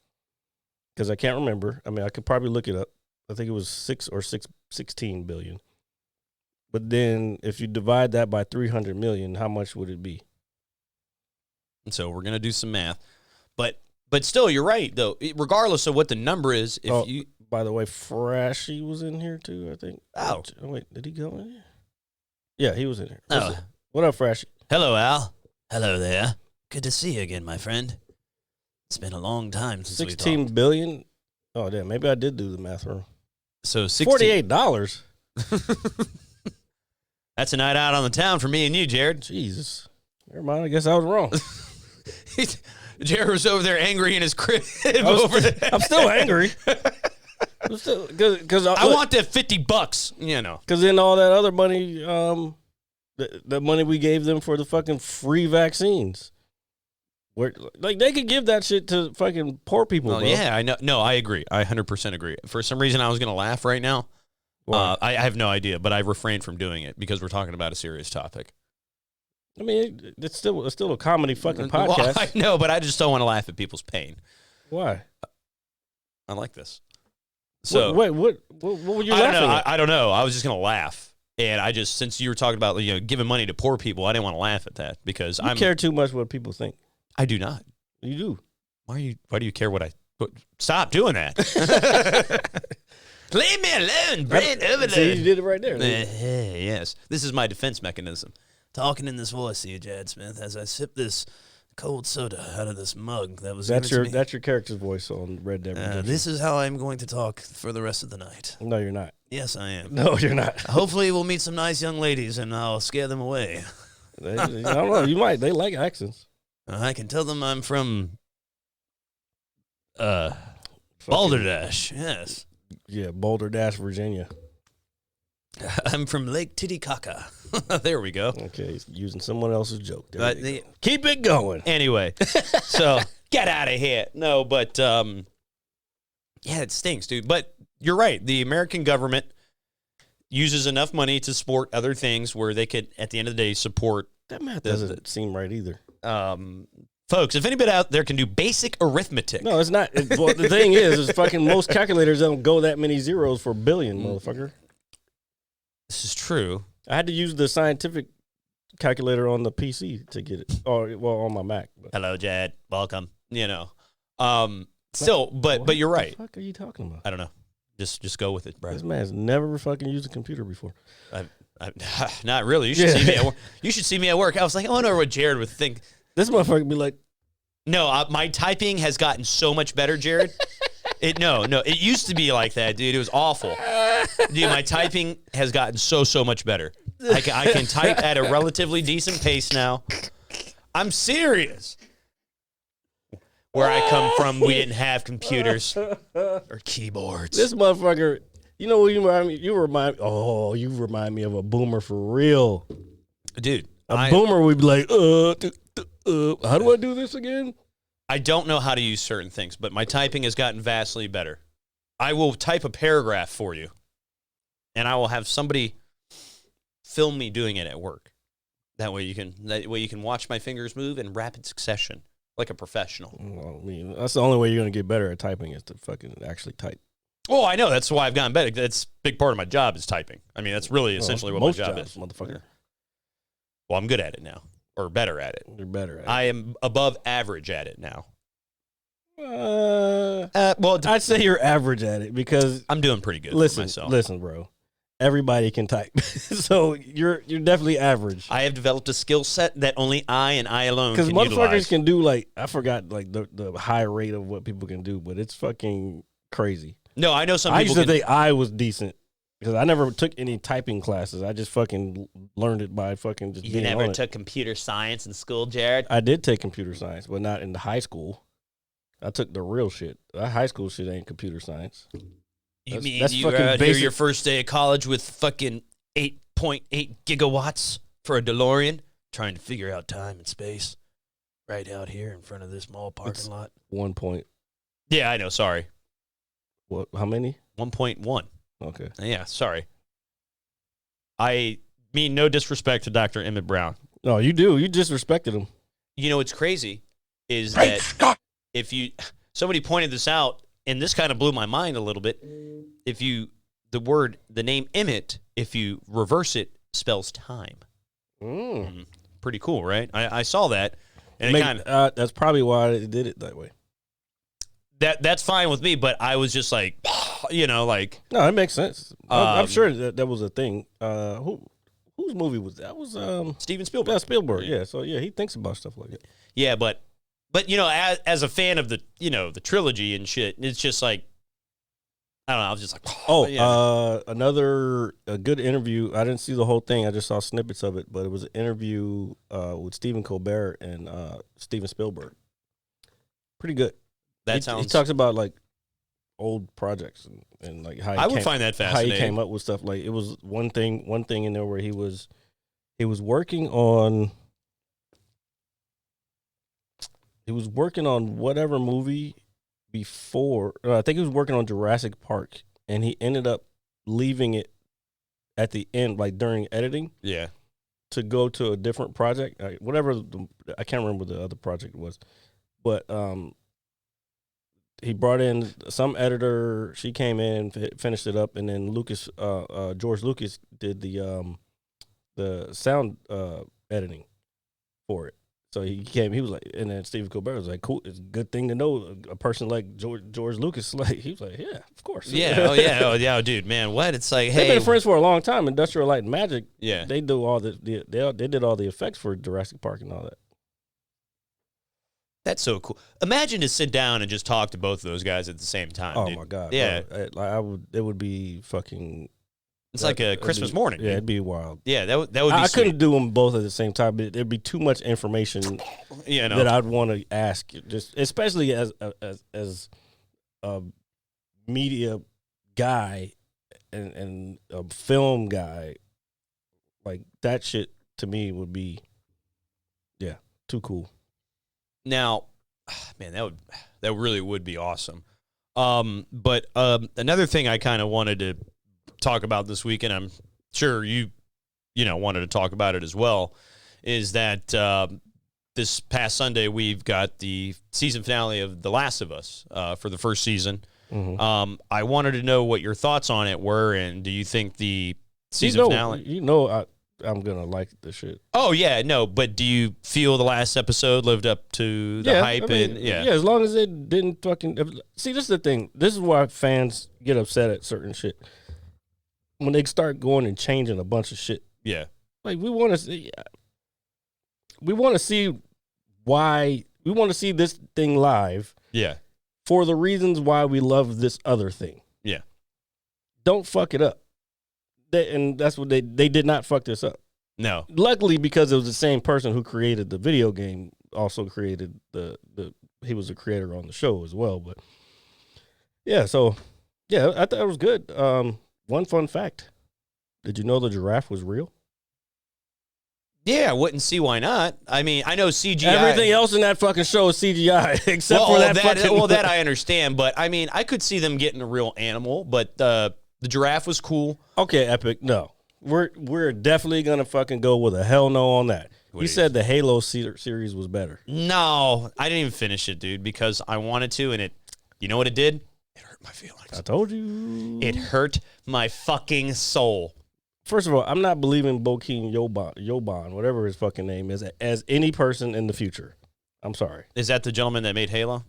Because I can't remember. I mean, I could probably look it up. I think it was 16 billion. But then if you divide that by 300 million, how much would it be? And so we're going to do some math. But still, you're right, though. Regardless of what the number is, by the way, Frashy was in here too, I think. Oh, wait, did he go in here? Yeah, he was in here. Oh. What up, Frashy? Hello, Al. Hello there. Good to see you again, my friend. It's been a long time since we talked. 16 billion? Oh, damn. Maybe I did do the math wrong. So $48. That's a night out on the town for me and you, Jared. Jesus. Never mind. I guess I was wrong. Jared was over there angry in his crib. I'm still angry. Because I want that $50, you know. Because then all that other money, the money we gave them for the fucking free vaccines. Like, they could give that shit to fucking poor people, bro. Yeah, I know. No, I agree. I 100% agree. For some reason, I was going to laugh right now. I have no idea, but I refrained from doing it because we're talking about a serious topic. I mean, it's still a comedy fucking podcast. Well, I know, but I just don't want to laugh at people's pain. Why? I like this. So what were you laughing at? I don't know. I was just going to laugh. And I just, since you were talking about giving money to poor people, I didn't want to laugh at that because I care too much what people think. I do not. You do. Why do you care stop doing that? Leave me alone, Brent, over there. See, you did it right there. Yes. This is my defense mechanism. Talking in this voice to you, Jad Smith, as I sip this cold soda out of this mug that was that's your character's voice on Red Dead Redemption. This is how I'm going to talk for the rest of the night. No, you're not. Yes, I am. No, you're not. Hopefully, we'll meet some nice young ladies, and I'll scare them away. I don't know. You might. They like accents. I can tell them I'm from Balderdash. Yes. Yeah, Balderdash, Virginia. I'm from Lake Titicaca. There we go. Okay, he's using someone else's joke. Keep it going. Anyway, so get out of here. No, but yeah, it stinks, dude. But you're right. The American government uses enough money to support other things where they could, at the end of the day, support. That math doesn't seem right either. Folks, if anybody out there can do basic arithmetic. No, it's not. Well, the thing is fucking most calculators don't go that many zeros for billion, motherfucker. This is true. I had to use the scientific calculator on the PC to get it, on my Mac. But. Hello, Jad. Welcome. Still, but you're right. What the fuck are you talking about? I don't know. Just go with it, bro. This man's never fucking used a computer before. Not really. You should see me at work. You should see me at work. I was like, I wonder what Jared would think. This motherfucker would be like, no, my typing has gotten so much better, Jared. It used to be like that, dude. It was awful. Dude, my typing has gotten so much better. I can type at a relatively decent pace now. I'm serious. Where I come from, we didn't have computers or keyboards. This motherfucker, you know what you remind me? You remind me of a boomer for real. Dude. A boomer would be like, how do I do this again? I don't know how to use certain things, but my typing has gotten vastly better. I will type a paragraph for you. and I will have somebody film me doing it at work. That way you can watch my fingers move in rapid succession like a professional. Well, I mean, that's the only way you're gonna get better at typing is to fucking actually type. Oh, I know. That's why I've gotten better. That's a big part of my job is typing. I mean, that's really essentially what my job is. Motherfucker. Well, I'm good at it now, or better at it. You're better at it. I am above average at it now. Well, I'd say you're average at it because I'm doing pretty good for myself. Listen, bro. Everybody can type, so you're definitely average. I have developed a skill set that only I and I alone can utilize. Because motherfuckers utilize. can do like I forgot like the high rate of what people can do, but it's fucking crazy. No, I know some I people. used to think I was decent because I never took any typing classes. I just fucking learned it by fucking just. You being never on took computer science in school, Jared? I did take computer science, but not in the high school. I took the real shit. That high school shit ain't computer science. You That's- mean that's you were fucking out here basic- your first day of college with fucking 8.8 gigawatts for a DeLorean, trying to figure out time and space right out here in front of this mall parking lot? 1 point. Yeah, I know. Sorry. What? How many? 1.1. Okay. Yeah, sorry. I mean no disrespect to Dr. Emmett Brown. No, you do. You disrespected him. You know what's crazy is that if you somebody pointed this out, and this kind of blew my mind a little bit. If you the name Emmett, if you reverse it, spells time. Pretty cool, right? I saw that, and it kind of that's probably why they did it that way. that's fine with me. But I was just like, like No, it makes sense. I'm sure that was a thing. Whose movie was that? Was Steven Spielberg. Yeah, Spielberg. Yeah, so yeah, he thinks about stuff like that. Yeah, but as a fan of the trilogy and shit, it's just like I don't know. I was just like, another good interview. I didn't see the whole thing. I just saw snippets of it, but it was an interview with Stephen Colbert and Steven Spielberg. Pretty good. He talks about like old projects and like how I would find that fascinating. How he came up with stuff. Like it was one thing in there where he was working on. He was working on whatever movie before. I think he was working on Jurassic Park, and he ended up leaving it at the end, like during editing. Yeah. To go to a different project, whatever. I can't remember what the other project was, but he brought in some editor. She came in, finished it up, and then George Lucas did the sound editing for it. So he came. He was like, and then Stephen Colbert was like, "Cool, it's a good thing to know a person like George Lucas." Like he was like, "Yeah, of course." Yeah. Oh yeah, dude, man. What? It's like, They've hey, been friends for a long time. Industrial Light and Magic. Yeah. They do all they did all the effects for Jurassic Park and all that. That's so cool. Imagine to sit down and just talk to both of those guys at the same time. Oh dude. my god. Yeah. Bro. It would be fucking. It's like a Christmas morning. Yeah, it'd be wild. Yeah, that would be. I sweet. couldn't do them both at the same time, but it'd be too much information that I'd want to ask. Just especially as a media guy and a film guy, like that shit to me would be, too cool. Now, man, that really would be awesome. But another thing I kind of wanted to talk about this week, and I'm sure you wanted to talk about it as well, is that this past Sunday we've got the season finale of The Last of Us for the first season. Mm-hmm. I wanted to know what your thoughts on it were, and do you think the season finale? I'm gonna like the shit. Oh yeah, no, but do you feel the last episode lived up to the hype? As long as it didn't fucking see. This is the thing. This is why fans get upset at certain shit when they start going and changing a bunch of shit. Yeah, like we want to see why we want to see this thing live. Yeah, for the reasons why we love this other thing. Yeah, don't fuck it up. And that's what they did not fuck this up. No. Luckily, because it was the same person who created the video game, also created he was a creator on the show as well. But yeah, so yeah, I thought it was good. One fun fact: did you know the giraffe was real? Yeah, I wouldn't see why not. I mean, I know CGI. Everything else in that fucking show is CGI except for that fucking. Well, that I understand, but I mean, I could see them getting a real animal, but The giraffe was cool. Okay, Epic. No, we're definitely gonna fucking go with a hell no on that. What He is- said the Halo series was better. No, I didn't even finish it, dude, because I wanted to, and you know what it did? It hurt my feelings. I told you. It hurt my fucking soul. First of all, I'm not believing Bokeem Yoban, whatever his fucking name is, as any person in the future. I'm sorry. Is that the gentleman that made Halo?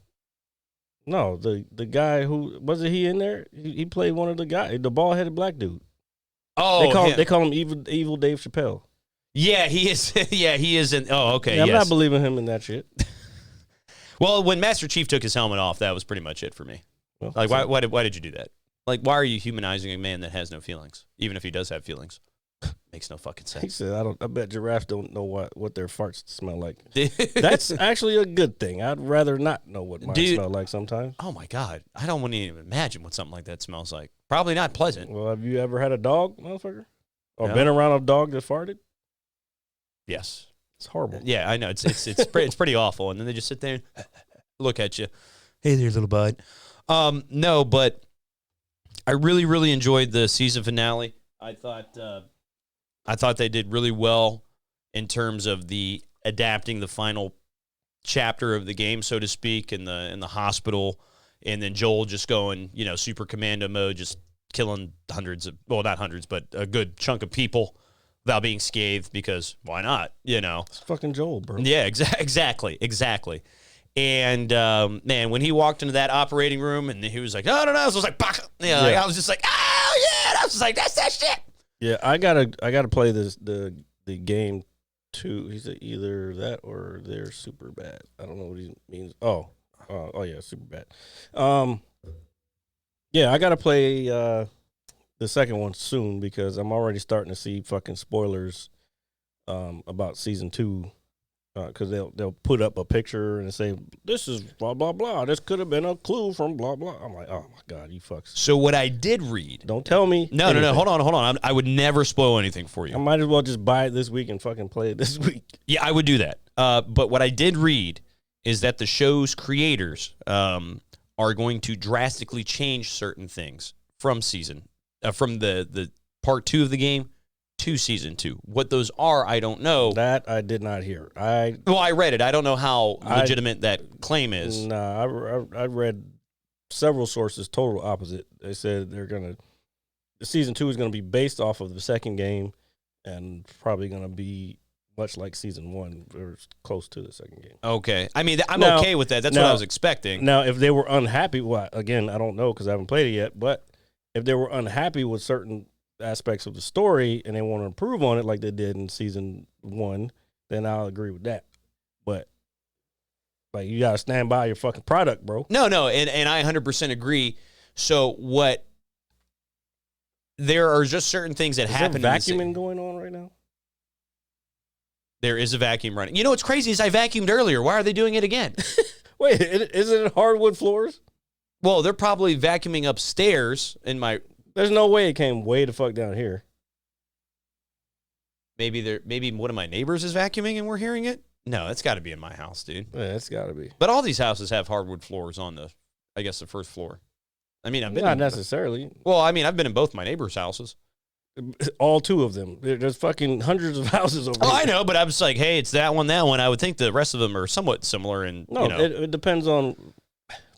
No, the guy who wasn't he in there? He played one of the guys, the bald headed black dude. Oh, They call him evil Dave Chappelle. yeah, he is. Yeah, he is. Oh, okay. Yeah, I'm yes. not believing him in that shit. Well, when Master Chief took his helmet off, that was pretty much it for me. Well, Like, so- why did you do that? Like, why are you humanizing a man that has no feelings, even if he does have feelings? Makes no fucking He sense. said, I bet giraffes don't know what their farts smell like. That's actually a good thing. I'd rather not know what mine Dude. smell like sometimes. Oh my god, I don't want to even imagine what something like that smells like. Probably not pleasant. Well, have you ever had a dog, motherfucker? Or No. been around a dog that farted? Yes. It's horrible. Yeah, I know. It's pretty awful. And then they just sit there and look at you. Hey there, little bud. No, but I really, really enjoyed the season finale. I thought they did really well in terms of the adapting the final chapter of the game, so to speak, in the hospital, and then Joel just going, super commando mode, just killing not hundreds, but a good chunk of people without being scathed, because why not? It's fucking Joel, bro. Yeah, exactly. And man, when he walked into that operating room and he was like, no, I was like, bah! Like, I was just like, oh yeah, I was just like, that's that shit. Yeah, I gotta play the game too. He said either that or they're super bad. I don't know what he means. Oh yeah, super bad. Yeah, I gotta play the second one soon because I'm already starting to see fucking spoilers about season 2. Because they'll put up a picture and say, this is blah, blah, blah. This could have been a clue from blah, blah. I'm like, oh, my God, you fucks. So what I did read. Don't tell me. No. Hold on. I would never spoil anything for you. I might as well just buy it this week and fucking play it this week. Yeah, I would do that. But what I did read is that the show's creators are going to drastically change certain things from the part 2 of the game to season 2. What those are, I don't know. That I did not hear. I read it. I don't know how legitimate that claim is. Nah, I read several sources total opposite. They said season 2 is going to be based off of the second game and probably going to be much like season 1 or close to the second game. Okay. I mean, I'm Now- okay with that. That's what I was expecting. Now, if they were unhappy, well, again, I don't know because I haven't played it yet, but if they were unhappy with certain aspects of the story and they want to improve on it like they did in season 1, then I'll agree with that. But like, you gotta stand by your fucking product, bro. No, and I 100% agree. So there are just certain things that Is happen. there vacuuming going on right now? There is a vacuum running. You know what's crazy is I vacuumed earlier. Why are they doing it again? Wait, isn't it hardwood floors? Well, they're probably vacuuming upstairs in my. There's no way it came way the fuck down here. Maybe one of my neighbors is vacuuming and we're hearing it. No, it's got to be in my house, dude. Yeah, it's gotta be. But all these houses have hardwood floors on the first floor. I mean, I've been Not necessarily. Well, I mean, I've been in both my neighbors' houses. All 2 of them. There's fucking hundreds of houses over Oh, here. I know, but I'm just like, hey, it's that one. I would think the rest of them are somewhat similar. And No, it depends on.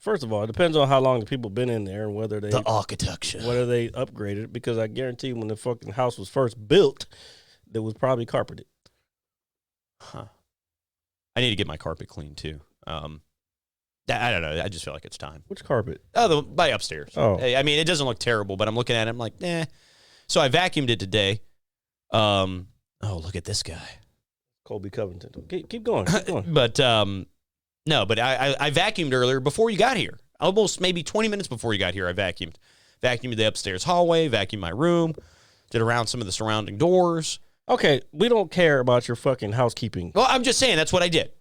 First of all, it depends on how long the people been in there and whether they architecture. upgraded. Because I guarantee when the fucking house was first built, it was probably carpeted. Huh. I need to get my carpet cleaned too. I don't know. I just feel like it's time. Which carpet? Oh, my upstairs. Oh. Hey, I mean, it doesn't look terrible, but I'm looking at it. I'm like, eh. So I vacuumed it today. Oh, look at this guy. Colby Covington. Keep going. Keep going. But no, but I vacuumed earlier before you got here. Almost maybe 20 minutes before you got here, I vacuumed. Vacuumed the upstairs hallway, vacuumed my room, did around some of the surrounding doors. Okay, we don't care about your fucking housekeeping. Well, I'm just saying that's what I did.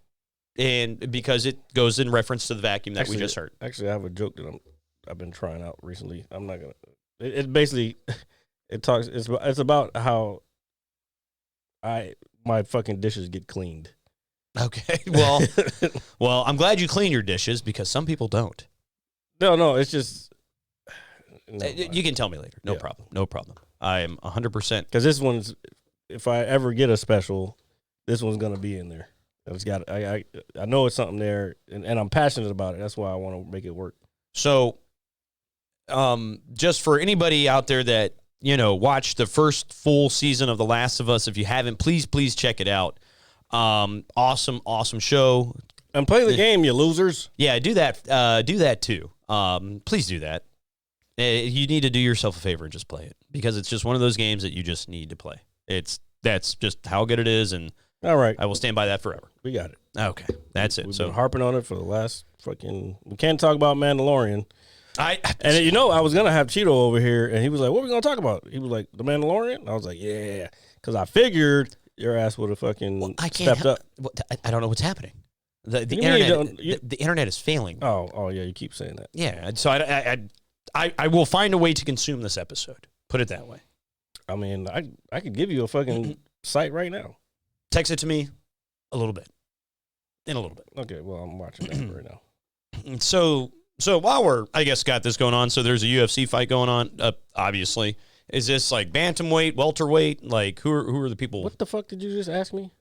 And because it goes in reference to the vacuum that we just heard. Actually, I have a joke that I've been trying out recently. I'm not gonna. It basically it's about how my fucking dishes get cleaned. Okay. Well, I'm glad you clean your dishes because some people don't. No, it's just You can tell me later. No problem. No problem. I am 100%. Because this one's, if I ever get a special, this one's gonna be in there. It's got. I know it's something there, and I'm passionate about it. That's why I want to make it work. So, just for anybody out there that watched the first full season of The Last of Us, if you haven't, please check it out. Awesome show. And play the game, you losers. Yeah, do that. Do that too. Please do that. You need to do yourself a favor and just play it, because it's just one of those games that you just need to play. That's just how good it is, and all right, I will stand by that forever. We got it. Okay, that's it. We've So been harping on it for the last fucking. We can't talk about Mandalorian. I was gonna have Cheeto over here, and he was like, "What are we gonna talk about?" He was like, "The Mandalorian." I was like, "Yeah," because I figured your ass would have fucking stepped up. I don't know what's happening. The You mean internet you the internet is failing. Oh yeah, you keep saying that. Yeah, so I will find a way to consume this episode. Put it that way. I mean, I could give you a fucking site right now. Text it to me in a little bit. Okay, well, I'm watching that right now. So while we're, I guess, got this going on, so there's a UFC fight going on, obviously. Is this like bantamweight, welterweight? Like, who are the people? What the fuck did you just ask me?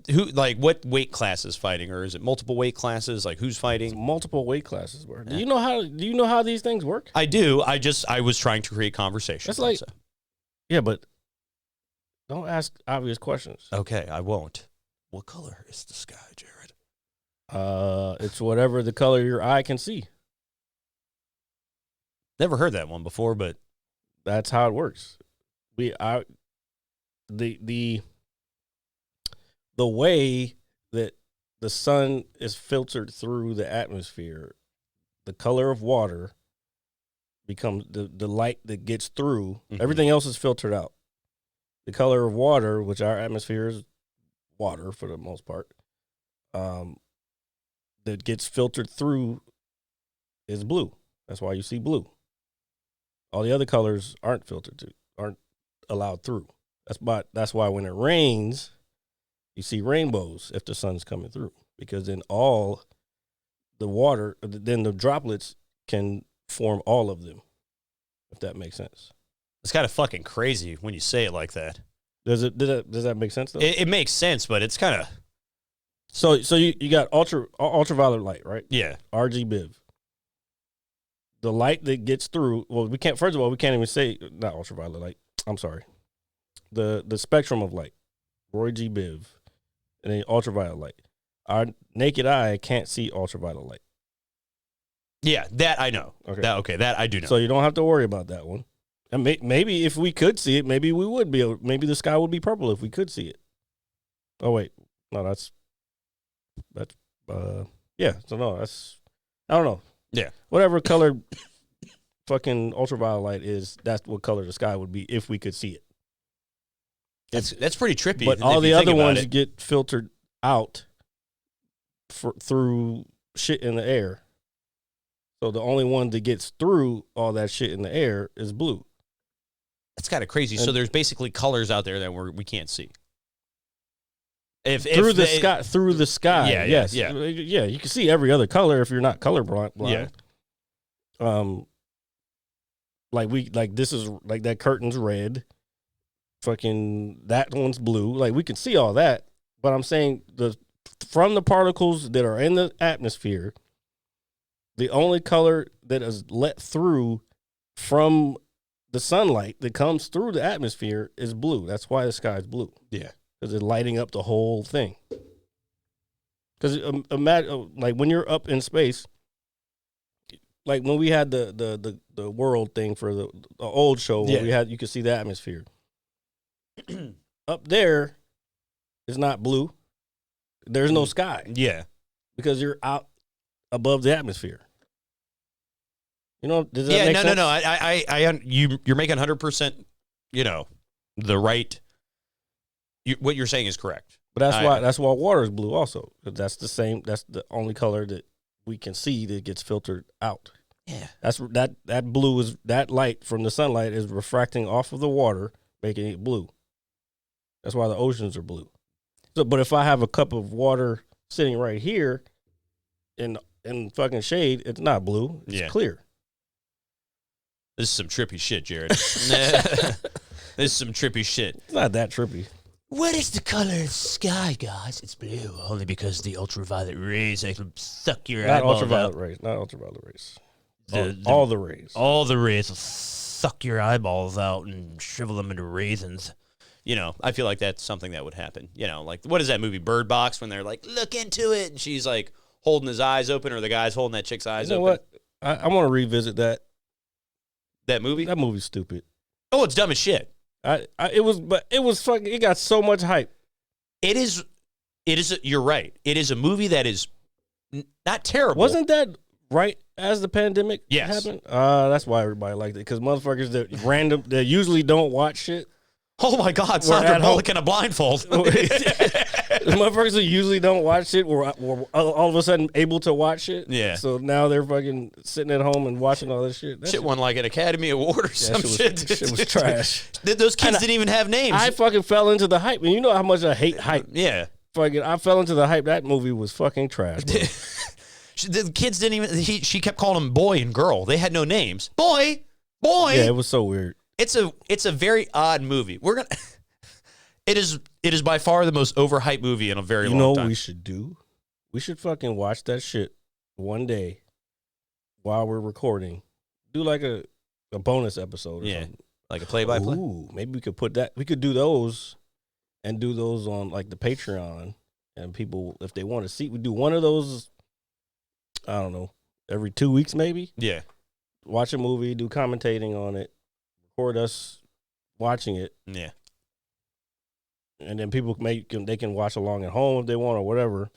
What weight class is fighting, or is it multiple weight classes? Like, who's fighting? It's multiple weight classes. Bro. Do you know how these things work? I do. I was trying to create conversation. That's like, yeah, but don't ask obvious questions. Okay, I won't. What color is the sky, Jared? It's whatever the color your eye can see. Never heard that one before, but that's how it works. The way that the sun is filtered through the atmosphere, the color of water becomes the light that gets through. Mm-hmm. Everything else is filtered out. The color of water, which our atmosphere is water for the most part, that gets filtered through is blue. That's why you see blue. All the other colors aren't allowed through. That's why when it rains, you see rainbows if the sun's coming through, because then all the water, then the droplets can form all of them, if that makes sense. It's kind of fucking crazy when you say it like that. Does that make sense though? It makes sense, but it's kind of. So you got ultraviolet light, right? Yeah. RGBIV. The light that gets through, we can't even say, not ultraviolet light, I'm sorry. The spectrum of light, Roy G. Biv, and then ultraviolet light. Our naked eye can't see ultraviolet light. Yeah, that I know. Okay. That I do know. So you don't have to worry about that one. And maybe if we could see it, maybe we would be able, maybe the sky would be purple if we could see it. Oh, wait. No, that's, yeah. So no, that's, I don't know. Yeah. Whatever color fucking ultraviolet light is, that's what color the sky would be if we could see it. That's pretty trippy. But all the other ones get filtered out through shit in the air. So the only one that gets through all that shit in the air is blue. That's kind of crazy. So there's basically colors out there that we can't see. Through the sky. Yeah, yes. Yeah. Yeah, you can see every other color if you're not colorblind. Yeah. This is like that curtain's red. Fucking that one's blue. Like we can see all that, but I'm saying from the particles that are in the atmosphere, the only color that is let through from the sunlight that comes through the atmosphere is blue. That's why the sky is blue. Yeah. Because it's lighting up the whole thing. Because imagine, like when you're up in space, like when we had the world thing for the old show, where you could see the atmosphere. Up there is not blue. There's no sky. Yeah. Because you're out above the atmosphere. You know, does that make sense? No. You're making 100%, the right. What you're saying is correct. But that's why water is blue also. Because that's the same. That's the only color that we can see that gets filtered out. Yeah. That's that blue is that light from the sunlight is refracting off of the water, making it blue. That's why the oceans are blue. So, but if I have a cup of water sitting right here in fucking shade, it's not blue. It's clear. This is some trippy shit, Jared. This is some trippy shit. It's not that trippy. What is the color of the sky, guys? It's blue. Only because the ultraviolet rays can suck your Not eyeballs ultraviolet out. rays. Not ultraviolet rays. All the rays. All the rays will suck your eyeballs out and shrivel them into raisins. You know, I feel like that's something that would happen. You know, like, what is that movie, Bird Box, when they're like, look into it, and she's like holding his eyes open, or the guy's holding that chick's eyes You know open. what? I want to revisit that. That movie? That movie's stupid. Oh, it's dumb as shit. It was fucking. It got so much hype. It is. You're right. It is a movie that is not terrible. Wasn't that right as the pandemic happened? That's why everybody liked it, because motherfuckers that usually don't watch shit. Oh my God, Sandra Bullock in a blindfold. Motherfuckers who usually don't watch shit were all of a sudden able to watch shit. Yeah. So now they're fucking sitting at home and watching all this shit. That Shit won like an Academy Award or some shit. Shit was trash. Those kids didn't even have names. I fucking fell into the hype, and you know how much I hate hype. Yeah. Fucking, I fell into the hype. That movie was fucking trash, bro. The kids didn't even. She kept calling them boy and girl. They had no names. Boy. Yeah, it was so weird. It's a very odd movie. We're gonna. It is by far the most overhyped movie in a very long time. You know what we should do? We should fucking watch that shit one day while we're recording. Do like a bonus episode or something. Like a play-by-play. Ooh, maybe we could put that. We could do those and do those on like the Patreon, and people, if they want to see, we do one of those. I don't know, every 2 weeks maybe. Yeah. Watch a movie, do commentating on it, record us watching it. Yeah. And then people they can watch along at home if they want or whatever.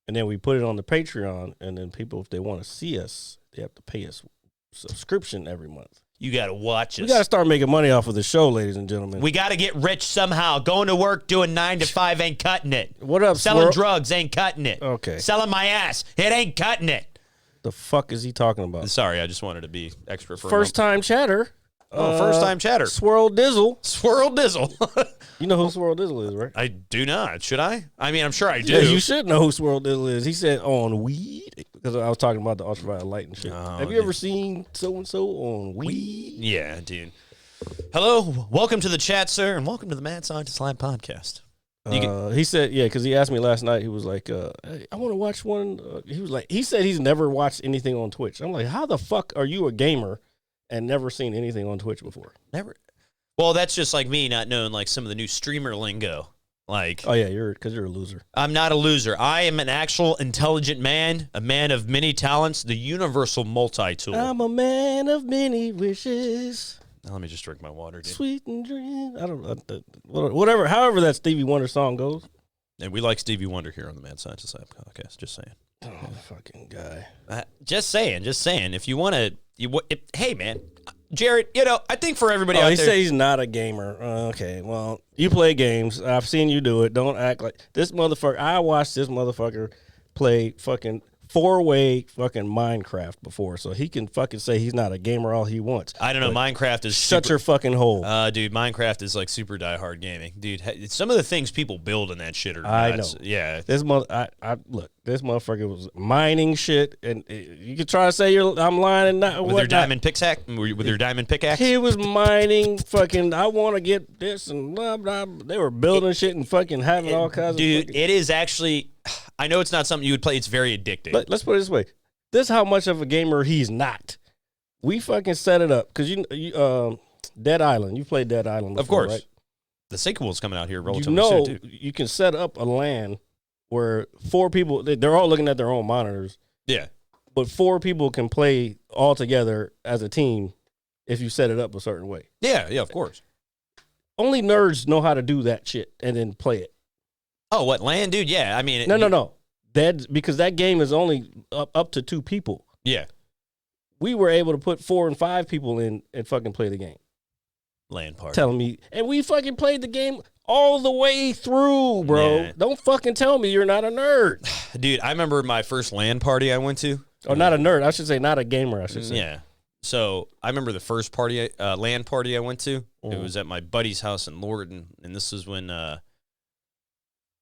And then we put it on the Patreon, and then people, if they want to see us, they have to pay us subscription every month. You got to watch us. We got to start making money off of the show, ladies and gentlemen. We got to get rich somehow. Going to work, doing 9 to 5 ain't cutting it. What up, Selling Swirl? drugs ain't cutting it. Okay. Selling my ass, it ain't cutting it. The fuck is he talking about? Sorry, I just wanted to be extra for First time chatter. First time chatter. Swirl Dizzle. Swirl Dizzle. You know who Swirl Dizzle is, right? I do not. Should I? I mean, I'm sure I do. Yeah, you should know who Swirl Dizzle is. He said on weed, because I was talking about the ultraviolet light and shit. Oh, Have you ever seen so-and-so on weed? Yeah, dude. Hello, welcome to the chat, sir, and welcome to the Mad Scientist Lab podcast. He said, yeah, because he asked me last night. He was like, hey, I want to watch one. He said he's never watched anything on Twitch. I'm like, how the fuck are you a gamer and never seen anything on Twitch before? Never. Well, that's just like me not knowing like some of the new streamer lingo. Like, oh yeah, because you're a loser. I'm not a loser. I am an actual intelligent man, a man of many talents, the universal multi-tool. I'm a man of many wishes. Now, let me just drink my water, dude. Sweet and dream. I don't know. Whatever. However that Stevie Wonder song goes. And we like Stevie Wonder here on the Mad Scientist Lab podcast. Just saying. Oh, fucking guy. Just saying. If you want to, hey man, Jared. You know, I think for everybody out he there, said he's not a gamer. Okay, well, you play games. I've seen you do it. Don't act like this motherfucker. I watched this motherfucker play fucking 4-way fucking Minecraft before, so he can fucking say he's not a gamer all he wants. I don't know. Minecraft is shut your fucking hole. Dude. Minecraft is like super diehard gaming, dude. Some of the things people build in that shit are I nuts. know. Yeah. This look. This motherfucker was mining shit, and you could try to say I'm lying and not With your diamond pickaxe. With your diamond pickaxe. He was mining fucking. I want to get this and blah blah. They were building shit and fucking having all kinds dude, of. Dude, it is actually. I know it's not something you would play. It's very addicting. Let's put it this way. This is how much of a gamer he's not. We fucking set it up because you Dead Island. You played Dead Island before, of course. right? The sequel is coming out here relatively soon too. You can set up a LAN where 4 people. They're all looking at their own monitors. Yeah. But 4 people can play all together as a team if you set it up a certain way. Yeah. Yeah. Of course. Only nerds know how to do that shit and then play it. Oh, what land, dude? Yeah. I mean, No. Because that game is only up to 2 people. Yeah. We were able to put 4 and 5 people in and fucking play the game. Land party. Telling me, and we fucking played the game all the way through, bro. Yeah. Don't fucking tell me you're not a nerd. Dude, I remember my first LAN party I went to. Or not a nerd. I should say not a gamer, I should say. Yeah. So I remember the first LAN party I went to. It was at my buddy's house in Lorton, and this was when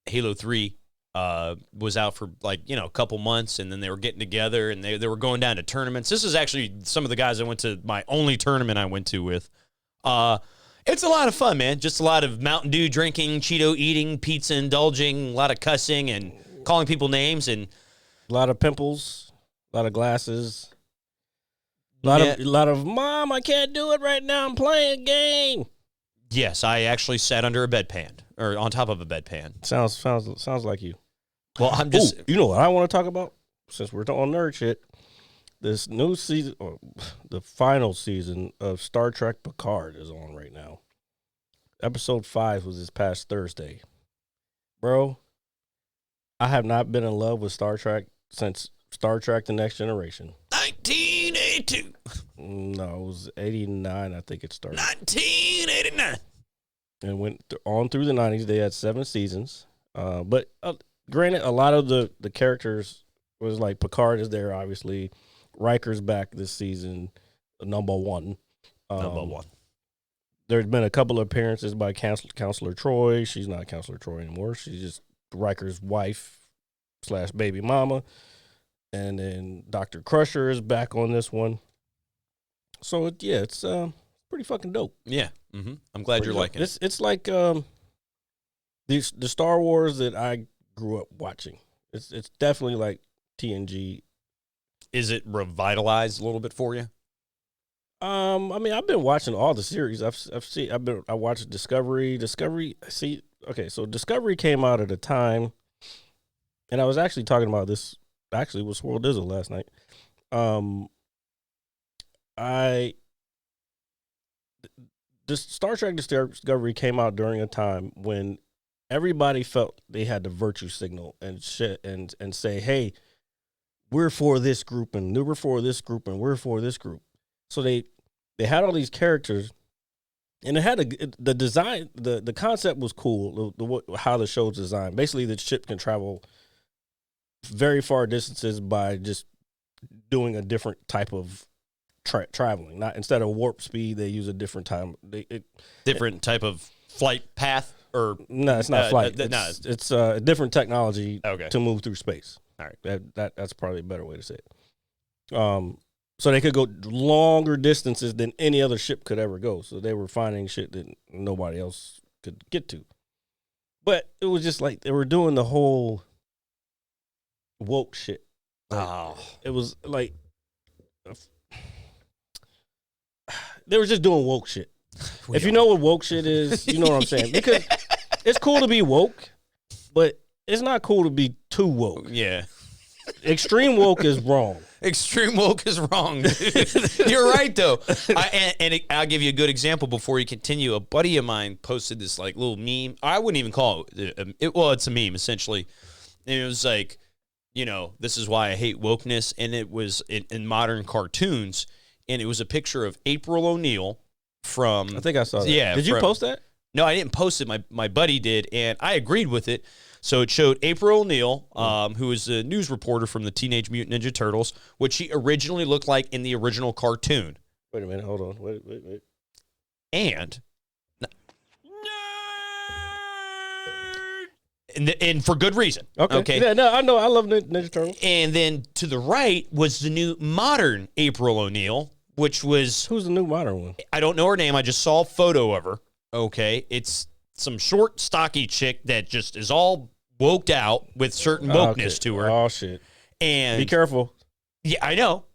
Halo 3 was out for a couple months, and then they were getting together, and they were going down to tournaments. This is actually some of the guys I went to my only tournament I went to with. It's a lot of fun, man. Just a lot of Mountain Dew drinking, Cheeto eating, pizza indulging, a lot of cussing and calling people names, and a lot of pimples, a lot of glasses, a lot of Mom, I can't do it right now. I'm playing a game. Yes, I actually sat under a bedpan or on top of a bedpan. Sounds like you. Well, I'm just. You know what I want to talk about? Since we're on nerd shit, this new season, or the final season of Star Trek Picard is on right now. Episode 5 was this past Thursday. Bro, I have not been in love with Star Trek since Star Trek The Next Generation. 1982. No, it was 89, I think it started. 1989. And went on through the 90s. They had 7 seasons. But granted, a lot of the characters was like Picard is there, obviously. Riker's back this season, number 1. Number 1. There's been a couple of appearances by Counselor Troy. She's not Counselor Troy anymore. She's just Riker's wife / baby mama. And then Dr. Crusher is back on this one. So, it's pretty fucking dope. Yeah. Mm-hmm. I'm glad you're liking it. It's like the Star Wars that I grew up watching. It's definitely like TNG. Is it revitalized a little bit for you? I mean, I've been watching all the series. I watched Discovery. So Discovery came out at a time, and I was actually talking about this actually with Swirl Dizzle last night. The Star Trek Discovery came out during a time when everybody felt they had the virtue signal and shit and say, hey, we're for this group and we're for this group and we're for this group. So they had all these characters, and it had the design, the concept was cool, how the show's designed. Basically, the ship can travel very far distances by just doing a different type of traveling. Not instead of warp speed, they use a different time. Different type of flight path, or no, it's not flight. It's a different technology to move through space. All right, that's probably a better way to say it. So they could go longer distances than any other ship could ever go. So they were finding shit that nobody else could get to. But it was just like they were doing the whole woke shit. It was like they were just doing woke shit. If you know what woke shit is, you know what I'm saying. Because it's cool to be woke, but it's not cool to be too woke. Yeah. Extreme woke is wrong. Extreme woke is wrong. You're right, though. I'll give you a good example before you continue. A buddy of mine posted this like little meme. I wouldn't even call it. It's a meme essentially, and it was like, this is why I hate wokeness, and it was in modern cartoons, and it was a picture of April O'Neil from. I think I saw that. Yeah. Did you post that? No, I didn't post it. My buddy did, and I agreed with it. So it showed April O'Neil, who is a news reporter from the Teenage Mutant Ninja Turtles, what she originally looked like in the original cartoon. Wait a minute, hold on. Wait. And for good reason. Okay. Yeah, no, I know. I love Ninja Turtles. And then to the right was the new modern April O'Neil, which was... Who's the new modern one? I don't know her name. I just saw a photo of her. Okay. It's some short, stocky chick that just is all woked out with certain wokeness to her. Oh, shit. And be careful. Yeah, I know.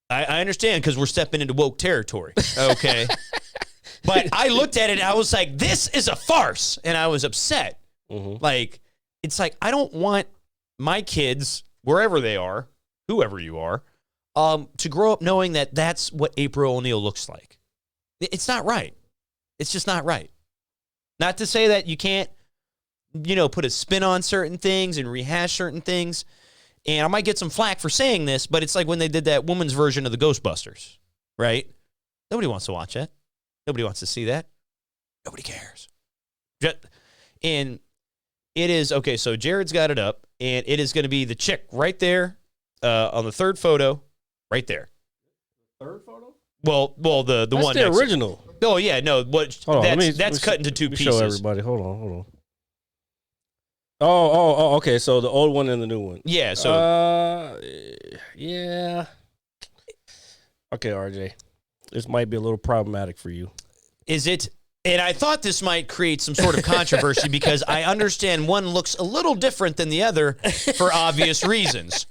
I understand because we're stepping into woke territory. Okay. But I looked at it and I was like, this is a farce. And I was upset. Mm-hmm. Like, it's like, I don't want my kids, wherever they are, whoever you are, to grow up knowing that that's what April O'Neil looks like. It's not right. It's just not right. Not to say that you can't, put a spin on certain things and rehash certain things. And I might get some flack for saying this, but it's like when they did that woman's version of the Ghostbusters, right? Nobody wants to watch that. Nobody wants to see that. Nobody cares. And it is, okay, so Jared's got it up, and it is going to be the chick right there on the third photo, right there. Third photo? Well, the that's one the original. Oh yeah, no. That's cut into two pieces. Show everybody. Hold on. Okay. So the old one and the new one. Yeah. So yeah. Okay, RJ, this might be a little problematic for you. is it? And I thought this might create some sort of controversy because I understand one looks a little different than the other for obvious reasons.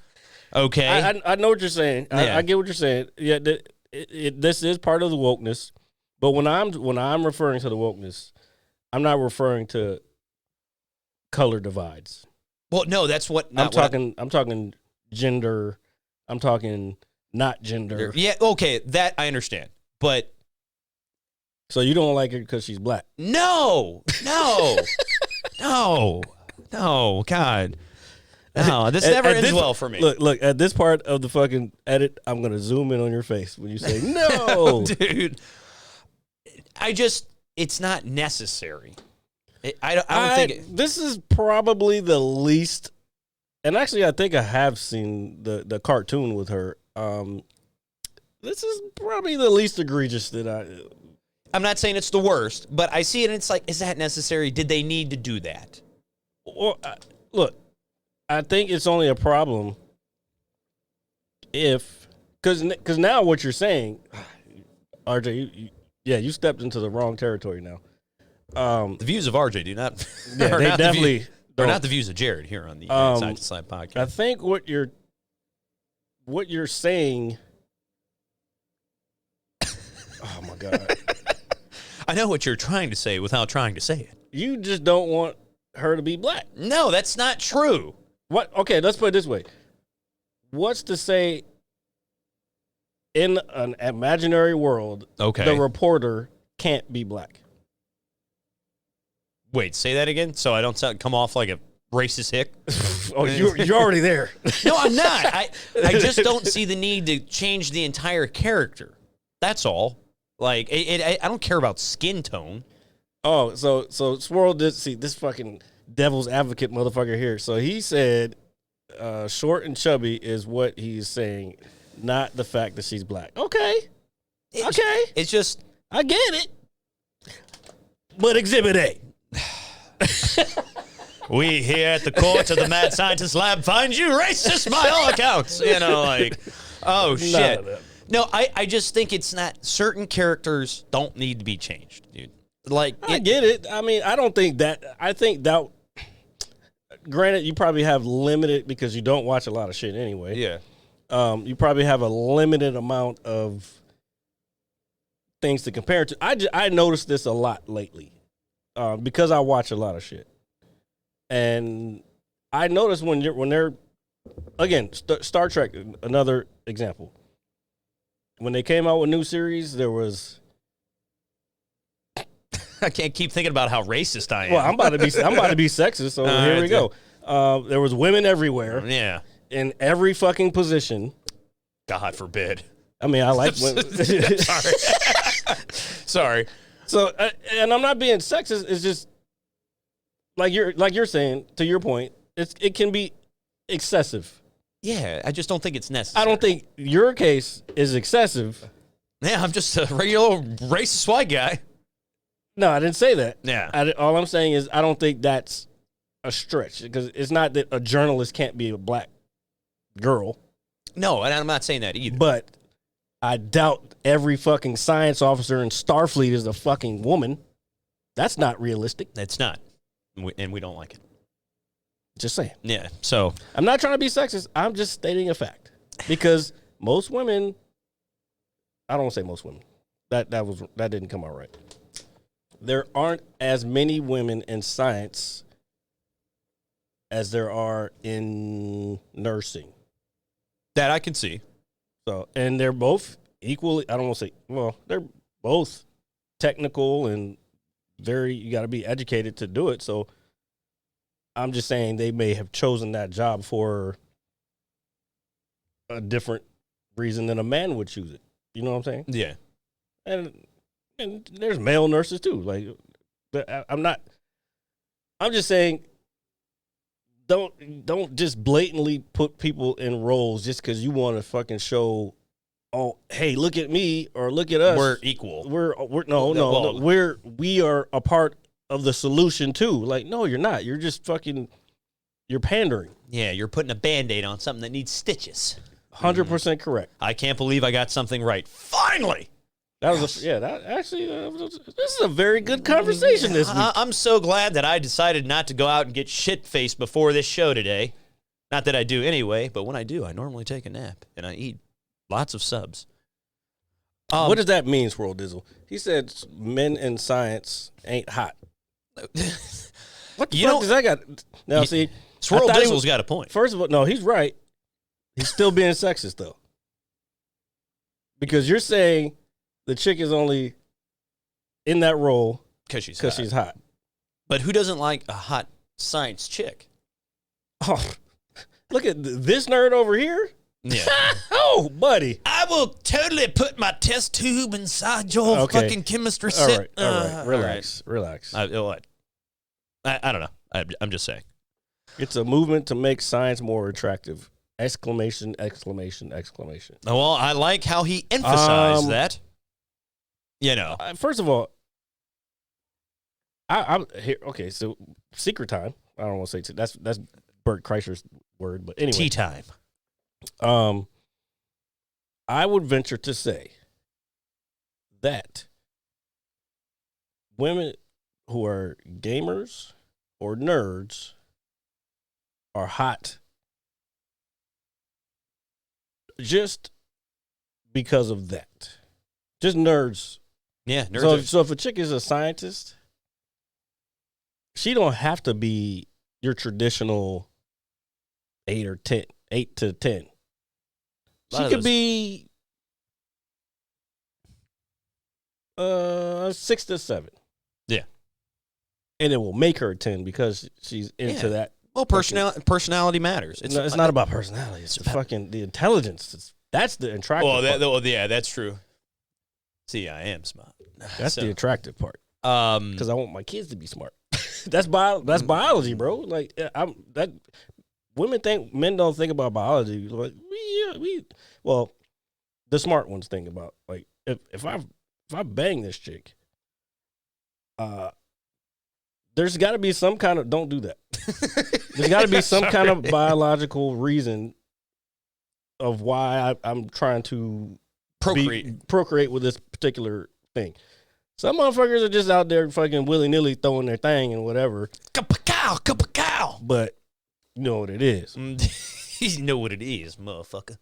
Okay. I know what you're saying. Yeah. I get what you're saying. Yeah, this is part of the wokeness. But when I'm referring to the wokeness, I'm not referring to color divides. Well, no, that's what I'm talking gender. I'm talking not gender. Yeah, okay, that I understand. But So you don't like her because she's black? no, no, God. No, this never ends well for me. Look, at this part of the fucking edit, I'm going to zoom in on your face when you say no. Dude. It's not necessary. I don't think this is probably the least, and actually I think I have seen the cartoon with her. This is probably the least egregious that I'm not saying it's the worst, but I see it and it's like, is that necessary? Did they need to do that? Well, look, I think it's only a problem if, because now what you're saying, RJ, you stepped into the wrong territory now. The views of RJ do not. Yeah, they definitely they're don't. not the views of Jared here on the Side to Side podcast. I think what you're saying. Oh my God! I know what you're trying to say without trying to say it. You just don't want her to be black. No, that's not true. What? Okay, let's put it this way. What's to say in an imaginary world, Okay. the reporter can't be black? Wait, say that again, so I don't come off like a racist hick. Oh, you're already there. No, I'm not. I just don't see the need to change the entire character. That's all. Like, I don't care about skin tone. Oh, so Swirl did see this fucking devil's advocate motherfucker here. So he said, short and chubby is what he's saying, not the fact that she's black. Okay. It's just, I get it. But Exhibit A. we here at the court of the Mad Scientist Lab find you racist by all accounts. You know, like, oh, shit. No, I just think it's not, certain characters don't need to be changed, dude. Like, I get it. I mean, I don't think that, I think that, granted, you probably have limited, because you don't watch a lot of shit anyway. Yeah. You probably have a limited amount of things to compare it to. I noticed this a lot lately because I watch a lot of shit. And I noticed when they're again, Star Trek, another example. When they came out with new series, there was. I can't keep thinking about how racist I am. Well, I'm about to be sexist, so here we go. There was women everywhere. Yeah. In every fucking position. God forbid. I mean, I like women. Sorry. Sorry. So, and I'm not being sexist. It's just like you're saying. To your point, it can be excessive. Yeah, I just don't think it's necessary. I don't think your case is excessive. Yeah, I'm just a regular racist white guy. No, I didn't say that. Yeah. All I'm saying is I don't think that's a stretch, because it's not that a journalist can't be a black girl. No, and I'm not saying that either. But I doubt every fucking science officer in Starfleet is a fucking woman. That's not realistic. It's not. And we don't like it. Just saying. Yeah, so. I'm not trying to be sexist. I'm just stating a fact. Because most women, I don't want to say most women. That didn't come out right. There aren't as many women in science as there are in nursing. That I can see. So, and they're both equally, I don't want to say, well, they're both technical and you got to be educated to do it. So I'm just saying they may have chosen that job for a different reason than a man would choose it. You know what I'm saying? Yeah. And there's male nurses too. Like, I'm just saying, don't just blatantly put people in roles just because you want to fucking show, oh, hey, look at me or look at us. We're equal. We are a part of the solution too. Like, no, you're not. You're just fucking you're pandering. Yeah, you're putting a Band-Aid on something that needs stitches. 100% correct. I can't believe I got something right. Finally! That was this is a very good conversation this week. I'm so glad that I decided not to go out and get shit-faced before this show today. Not that I do anyway, but when I do, I normally take a nap, and I eat lots of subs. What does that mean, Swirl Dizzle? He said men in science ain't hot. What the fuck does that got? Now, see, Swirl Dizzle's got a point. First of all, no, he's right. He's still being sexist, though. Because you're saying the chick is only in that role because she's hot. But who doesn't like a hot science chick? Oh, look at this nerd over here. Yeah. Oh, buddy. I will totally put my test tube inside your fucking chemistry set. All right. Relax. I don't know. I'm just saying. It's a movement to make science more attractive. Exclamation, exclamation, exclamation. Oh, well, I like how he emphasized that. You know. First of all, I'm here. Okay, so secret time. I don't want to say that's Bert Kreischer's word, but anyway. Tea time. I would venture to say that women who are gamers or nerds are hot just because of that. Just nerds. Yeah, nerds. So if a chick is a scientist, she don't have to be your traditional 8 to 10. She could be 6 to 7. Yeah. And it will make her a 10 because she's into that. Well, personality matters. It's not about personality. It's the intelligence. That's the attractive part. Yeah, that's true. See, I am smart. That's the attractive part. Because I want my kids to be smart. That's biology, bro. Like women think men don't think about biology. Like the smart ones think about, like, if I bang this chick, there's got to be some kind of, don't do that. There's got to be some kind of biological reason of why I'm trying to procreate with this particular thing. Some motherfuckers are just out there fucking willy-nilly throwing their thing and whatever. Kapow. But you know what it is. You know what it is, motherfucker.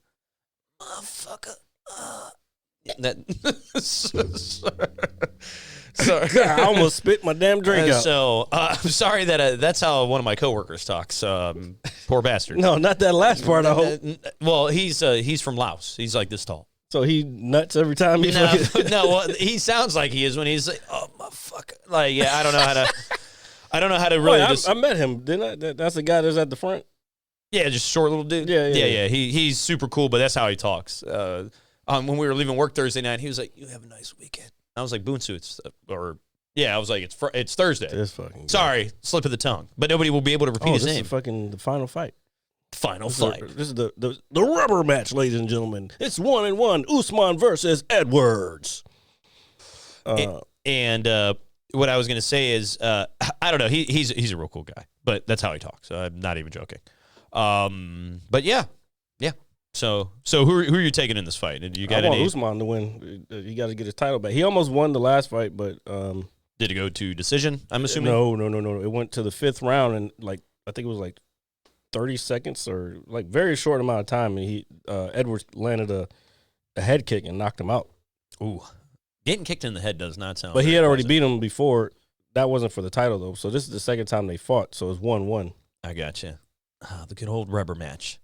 Sorry. I almost spit my damn drink out. So I'm sorry that that's how one of my coworkers talks. Poor bastard. No, not that last part. I hope. Well, he's from Laos. He's like this tall. So he nuts every time he no. Well, he sounds like he is when he's like, oh motherfucker. Like, yeah, I don't know how to really. Wait, I met him, didn't I? That's the guy that's at the front. Yeah, just short little dude. Yeah. He's super cool, but that's how he talks. When we were leaving work Thursday night, he was like, "You have a nice weekend." I was like, "Boonsu, I was like, it's Thursday." This fucking sorry, slip of the tongue, but nobody will be able to repeat his name. This is the final fight. This is the rubber match, ladies and gentlemen. It's 1-1. Usman versus Edwards. And what I was going to say is, I don't know. He's a real cool guy, but that's how he talks. So I'm not even joking. But yeah. So who are you taking in this fight? Did you got I want Usman to win. He got to get his title back. He almost won the last fight, but did it go to decision? I'm assuming. No. It went to the 5th round, and I think it was 30 seconds or very short amount of time, and he Edwards landed a head kick and knocked him out. Ooh, getting kicked in the head does not sound. But he had already beat him before. That wasn't for the title though. So this is the second time they fought. So it's 1-1. I gotcha. The good old rubber match.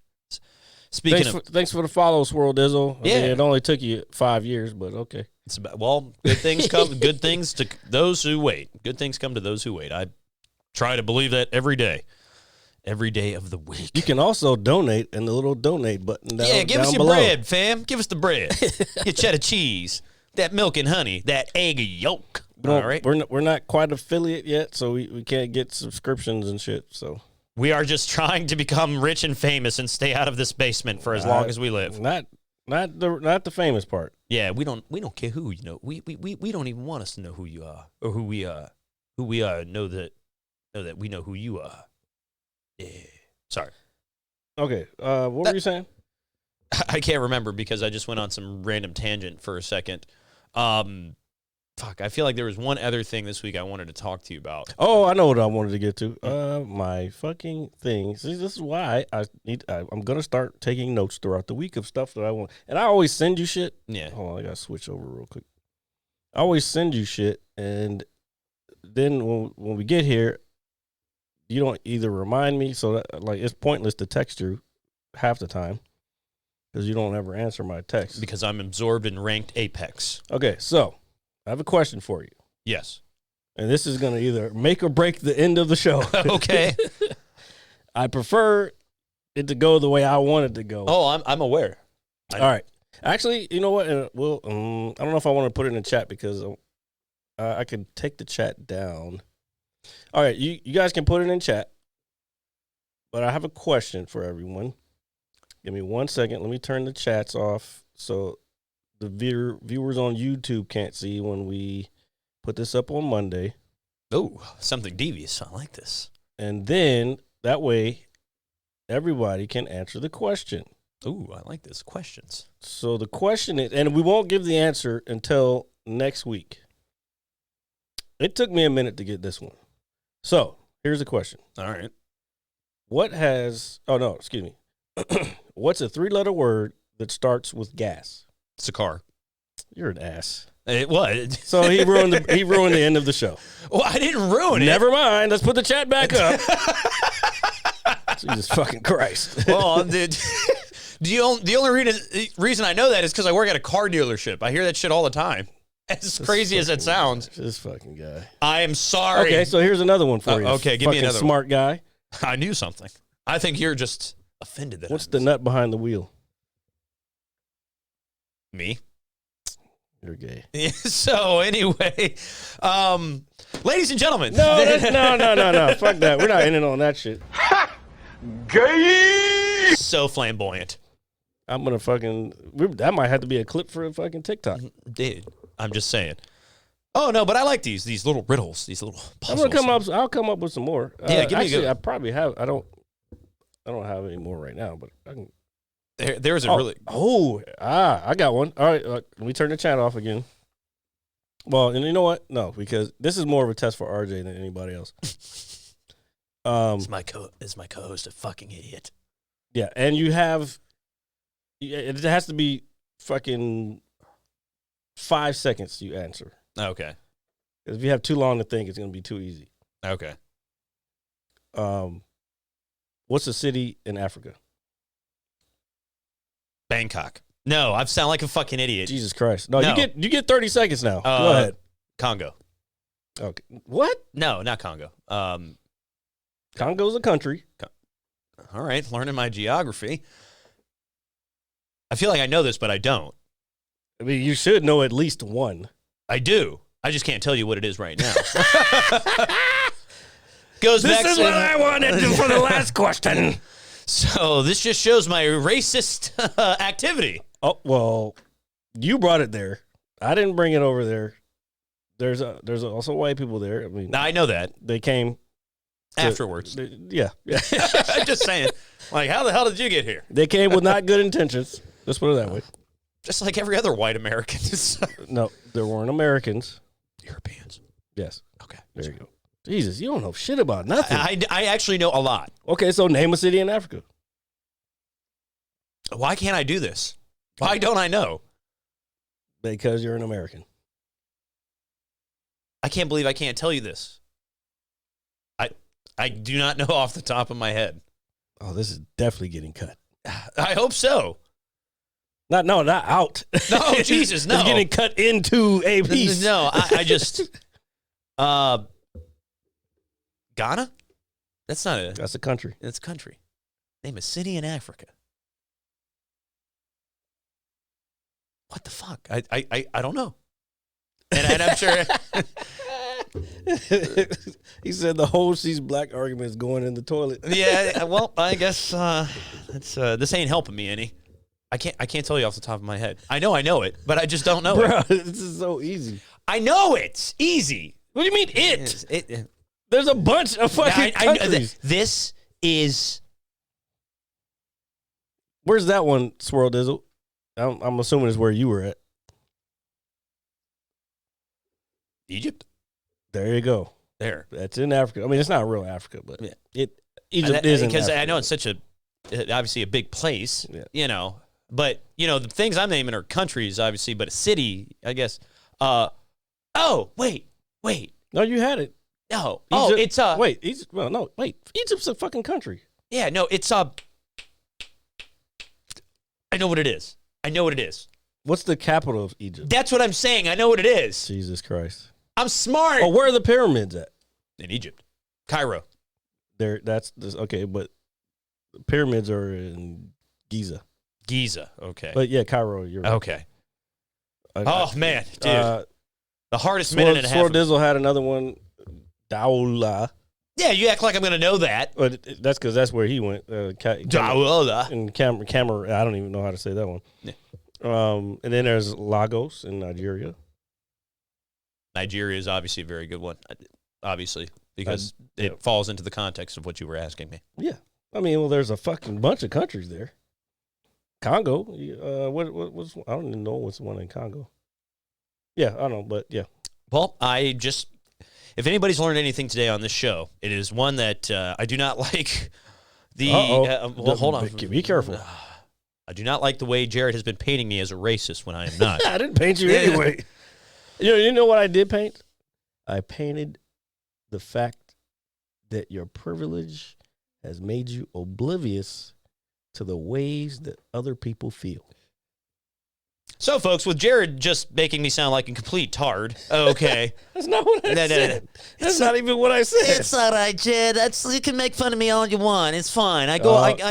Thanks for the follow, Swirl Dizzle. Yeah, I mean, it only took you 5 years, but okay. It's good things come. Good things to those who wait. Good things come to those who wait. I try to believe that every day. Every day of the week. You can also donate in the little donate button down Yeah, give us your below. bread, fam. Give us the bread. Your cheddar cheese, that milk and honey, that egg yolk. All right. We're not quite affiliate yet, so we can't get subscriptions and shit. So we are just trying to become rich and famous and stay out of this basement for as long as we live. Not the famous part. Yeah, we don't care who you know. We don't even want us to know who you are or who we are. Who we are know that we know who you are. Yeah. Sorry. Okay. What were you saying? I can't remember because I just went on some random tangent for a second. I feel like there was one other thing this week I wanted to talk to you about. Oh, I know what I wanted to get to. My fucking thing. See, this is why I'm gonna start taking notes throughout the week of stuff that I want. And I always send you shit. Yeah. Hold on, I gotta switch over real quick. I always send you shit, and then when we get here, you don't either remind me, so that, like, it's pointless to text you half the time because you don't ever answer my text. Because I'm absorbed in ranked Apex. Okay, so I have a question for you. Yes. And this is going to either make or break the end of the show. Okay. I prefer it to go the way I want it to go. Oh, I'm aware. All right. Actually, you know what? I don't know if I want to put it in the chat because I could take the chat down. All right, you guys can put it in chat. But I have a question for everyone. Give me 1 second. Let me turn the chats off so the viewers on YouTube can't see when we put this up on Monday. Oh, something devious. I like this. And then that way everybody can answer the question. Ooh, I like this. Questions. So the question is, and we won't give the answer until next week. It took me a minute to get this one. So here's the question. All right. What's a 3-letter word that starts with gas? It's a car. You're an ass. It was. So he ruined the end of the show. Well, I didn't ruin it. Never mind. Let's put the chat back up. Jesus fucking Christ. Well, dude, the only reason I know that is because I work at a car dealership. I hear that shit all the time. As crazy as it sounds. This fucking guy. I am sorry. Okay, so here's another one for you. Okay, give me fucking another smart guy. I knew something. I think you're just offended that. What's the nut behind the wheel? Me? You're gay. So anyway, ladies and gentlemen. No. Fuck that. We're not ending on that shit. Gay! So flamboyant. I'm gonna that might have to be a clip for a fucking TikTok. Dude, I'm just saying. Oh no, but I like these little riddles, these little puzzles. I'll come up with some more. Yeah, give me a go. I probably have. I don't have any more right now, but I can. There's a really. I got one. All right, let me turn the chat off again. Well, and you know what? No, because this is more of a test for RJ than anybody else. Is my co-host a fucking idiot? Yeah, and you have. It has to be fucking 5 seconds you answer. Okay. Because if you have too long to think, it's going to be too easy. Okay. What's a city in Africa? Bangkok. No, I sound like a fucking idiot. Jesus Christ. No. No. You get 30 seconds now. Go ahead. Congo. Okay. What? No, not Congo. Congo's a country. All right, learning my geography. I feel like I know this, but I don't. I mean, you should know at least one. I do. I just can't tell you what it is right now. This is what I wanted for the last question. So this just shows my racist activity. Oh, well, you brought it there. I didn't bring it over there. There's also white people there. I mean, I know that. They came afterwards. Yeah. I'm just saying. Like, how the hell did you get here? They came with not good intentions. Let's put it that way. Just like every other white American. No, there weren't Americans. Europeans. Yes. Okay. There you go. Jesus, you don't know shit about nothing. I actually know a lot. Okay, so name a city in Africa. Why can't I do this? Why don't I know? Because you're an American. I can't believe I can't tell you this. I do not know off the top of my head. Oh, this is definitely getting cut. I hope so. Not out. No, Jesus, no. It's getting cut into a piece. No, I just Ghana? That's a country. That's a country. Name a city in Africa. What the fuck? I don't know. And I'm sure he said the whole she's black argument is going in the toilet. Yeah, well, I guess this ain't helping me any. I can't tell you off the top of my head. I know it, but I just don't know Bro, it. This is so easy. I know it's easy. What do you mean it? There's a bunch of fucking countries. This is Where's that one, Swirl Dizzle? I'm assuming it's where you were at. Egypt. There you go. There. That's in Africa. I mean, it's not real Africa, but Yeah. Egypt is in because Africa. I know it's such obviously a big place. Yeah. You know, but the things I'm naming are countries, obviously, but a city, I guess. Oh, wait. No, you had it. No. Egypt, It's wait. Egypt. Well, no, wait. Egypt's a fucking country. Yeah, no, it's I know what it is. What's the capital of Egypt? That's what I'm saying. I know what it is. Jesus Christ. I'm smart. Oh, where are the pyramids at? In Egypt. Cairo. Okay, but the pyramids are in Giza. Okay. But yeah, Cairo, you're right. Okay. Man, dude. The hardest Swirl, minute and a half. Swirl Dizzle had another one, Daula. Yeah, you act like I'm going to know that. But that's because that's where he went. Daula. And Cameroon, I don't even know how to say that one. Yeah. And then there's Lagos in Nigeria. Nigeria is obviously a very good one, obviously, because it falls into the context of what you were asking me. Yeah. I mean, well, there's a fucking bunch of countries there. Congo. What's I don't even know what's the one in Congo. Yeah, I don't know, but yeah. Well, if anybody's learned anything today on this show, it is one that I do not like well, hold on. Be careful. I do not like the way Jared has been painting me as a racist when I am not. I didn't paint you anyway. You know what I did paint? I painted the fact that your privilege has made you oblivious to the ways that other people feel. So, folks, with Jared just making me sound like a complete tard, okay. That's not what I said. That's not even what I said. It's all right, Jared. You can make fun of me all you want. It's fine. I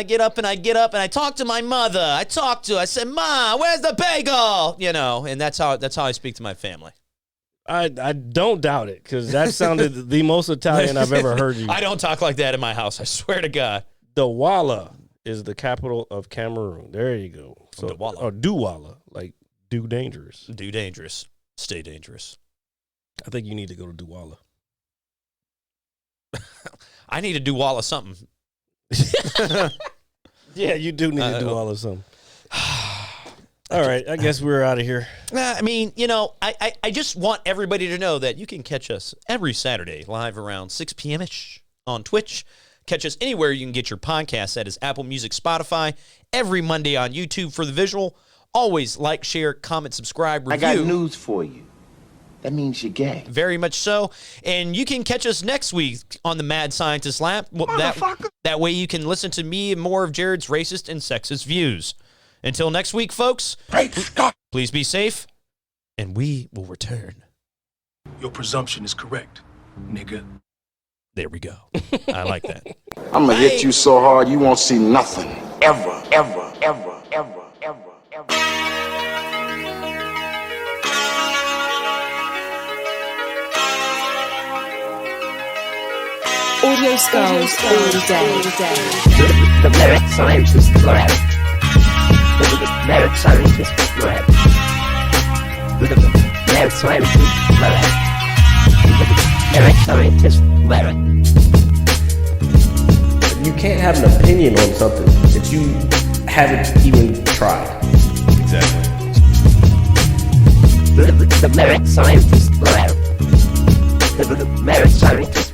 get up and I talk to my mother. I said, Ma, where's the bagel? And that's how I speak to my family. I don't doubt it, because that sounded the most Italian I've ever heard you. I don't talk like that in my house. I swear to God. Douala is the capital of Cameroon. There you go. So, Douala. Or Douala, like do dangerous. Do dangerous. Stay dangerous. I think you need to go to Douala. I need to do all of something. Yeah, you do need to do all of something. All right, I guess we're out of here. I mean, I just want everybody to know that you can catch us every Saturday live around 6 p.m.-ish on Twitch. Catch us anywhere you can get your podcasts. That is Apple Music, Spotify. Every Monday on YouTube for the visual. Always like, share, comment, subscribe, review. I got news for you. That means you're gay. Very much so. And you can catch us next week on the Mad Scientist Lab. That way you can listen to me and more of Jared's racist and sexist views. Until next week, folks, please be safe, and we will return. Your presumption is correct, nigga. There we go. I like that. I'm gonna hit you so hard you won't see nothing. Ever, ever, ever, ever, ever, ever. Audio skulls all day. The merit scientist lab. The merit scientist lab. The merit scientist lab. The merit scientist lab. You can't have an opinion on something that you haven't even tried. Exactly. The merit scientist lab. The merit scientist